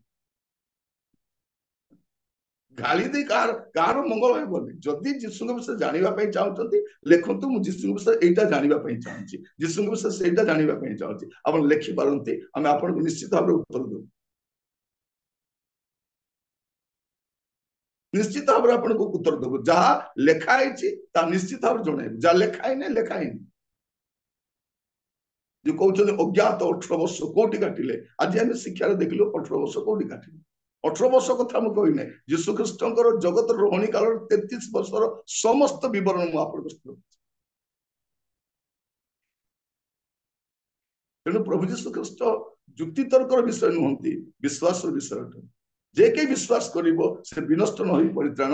गाली दे कार मंगल हेबनी जदि जीशु विषय जानापी चाहते लिखु मु जीशु विषय एटा जानापी चाहूँगी जीशु विषय से जानापी चाहूँगी आप लिखिपारती आम आपको निश्चित भाव उत्तर देव निश्चित भाव में आपको उत्तर देव जहाँ लेखाई निश्चित भाव जन जहाँ लेखाई ना लेखाई जो कहते अज्ञात 18 वर्ष कौटी काटिले आज आम शिक्षा देखिलु 18 वर्ष कौटी काटिले 18 वर्ष कथा मुझे कहना जीशु ख्रीस्ट जगत रोहणी काल 33 वर्षर समस्त बरण मुझे तेणु प्रभु जीशु ख्रीस्ट जुक्ति तर्कर विषय नुहति विश्वास विषय जे के विश्वास करिवो से विनष्ट न होई परित्राण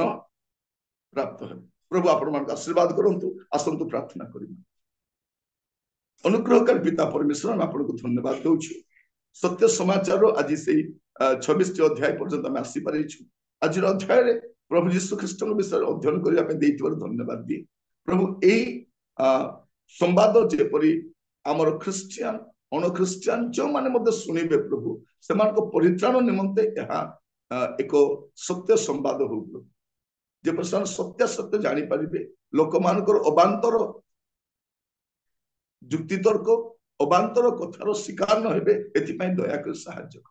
प्राप्त है प्रभु आपण आशीर्वाद करंतु आसंतु प्रार्थना करिबा अनुग्रहकारी पिता परमेश्वर आपको धन्यवाद दूची सत्य समाचार आज से 26 अध्याय पर्यंत आम आसी पारिछु आज अध्याय रे प्रभु जीशु ख्रीस्ट विषय अध्ययन करने धन्यवाद दिए प्रभु यही संवाद जेपरी आमर ख्रिस्टियान अणख्रिस्टियान जो माने शुणिबे प्रभु से परित्राण निमंते एक सत्य संवाद हो प्रभु जे सत्य सत्य जानीपारे लोक मान अबांतर जुक्तितर्क अबांतर कथार शिकार न हेबे एथिपाई दयाकर साहाय्य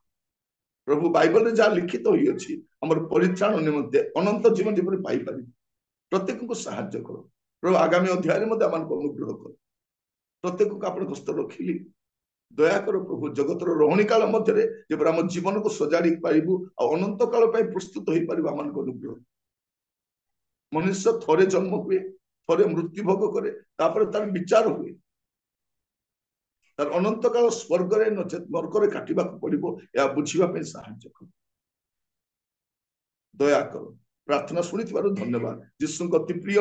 प्रभु बाइबल में जहाँ लिखित हुई अच्छी आमर परित्राण निमंते अनंत जीवन जीवन पाई पारि प्रत्येक को साहाय्य कर प्रभु आगामी अध्याय में अनुग्रह कर प्रत्येक को आप हस्त रखिली दया कर प्रभु जगतर रोहणी काल मध्य आम जीवन को सजाड़ी पारू अनंत काल प्रस्तुत हो पार आम अनुग्रह मनुष्य थरे जन्म हुए थरे मृत्यु भोग करे तार विचार हुए तार अनंत काल स्वर्ग नचेत नरक काटा पड़ो या बुझापी साहाय्य कर दया कर प्रार्थना शुणी धन्यवाद जीशु अति प्रिय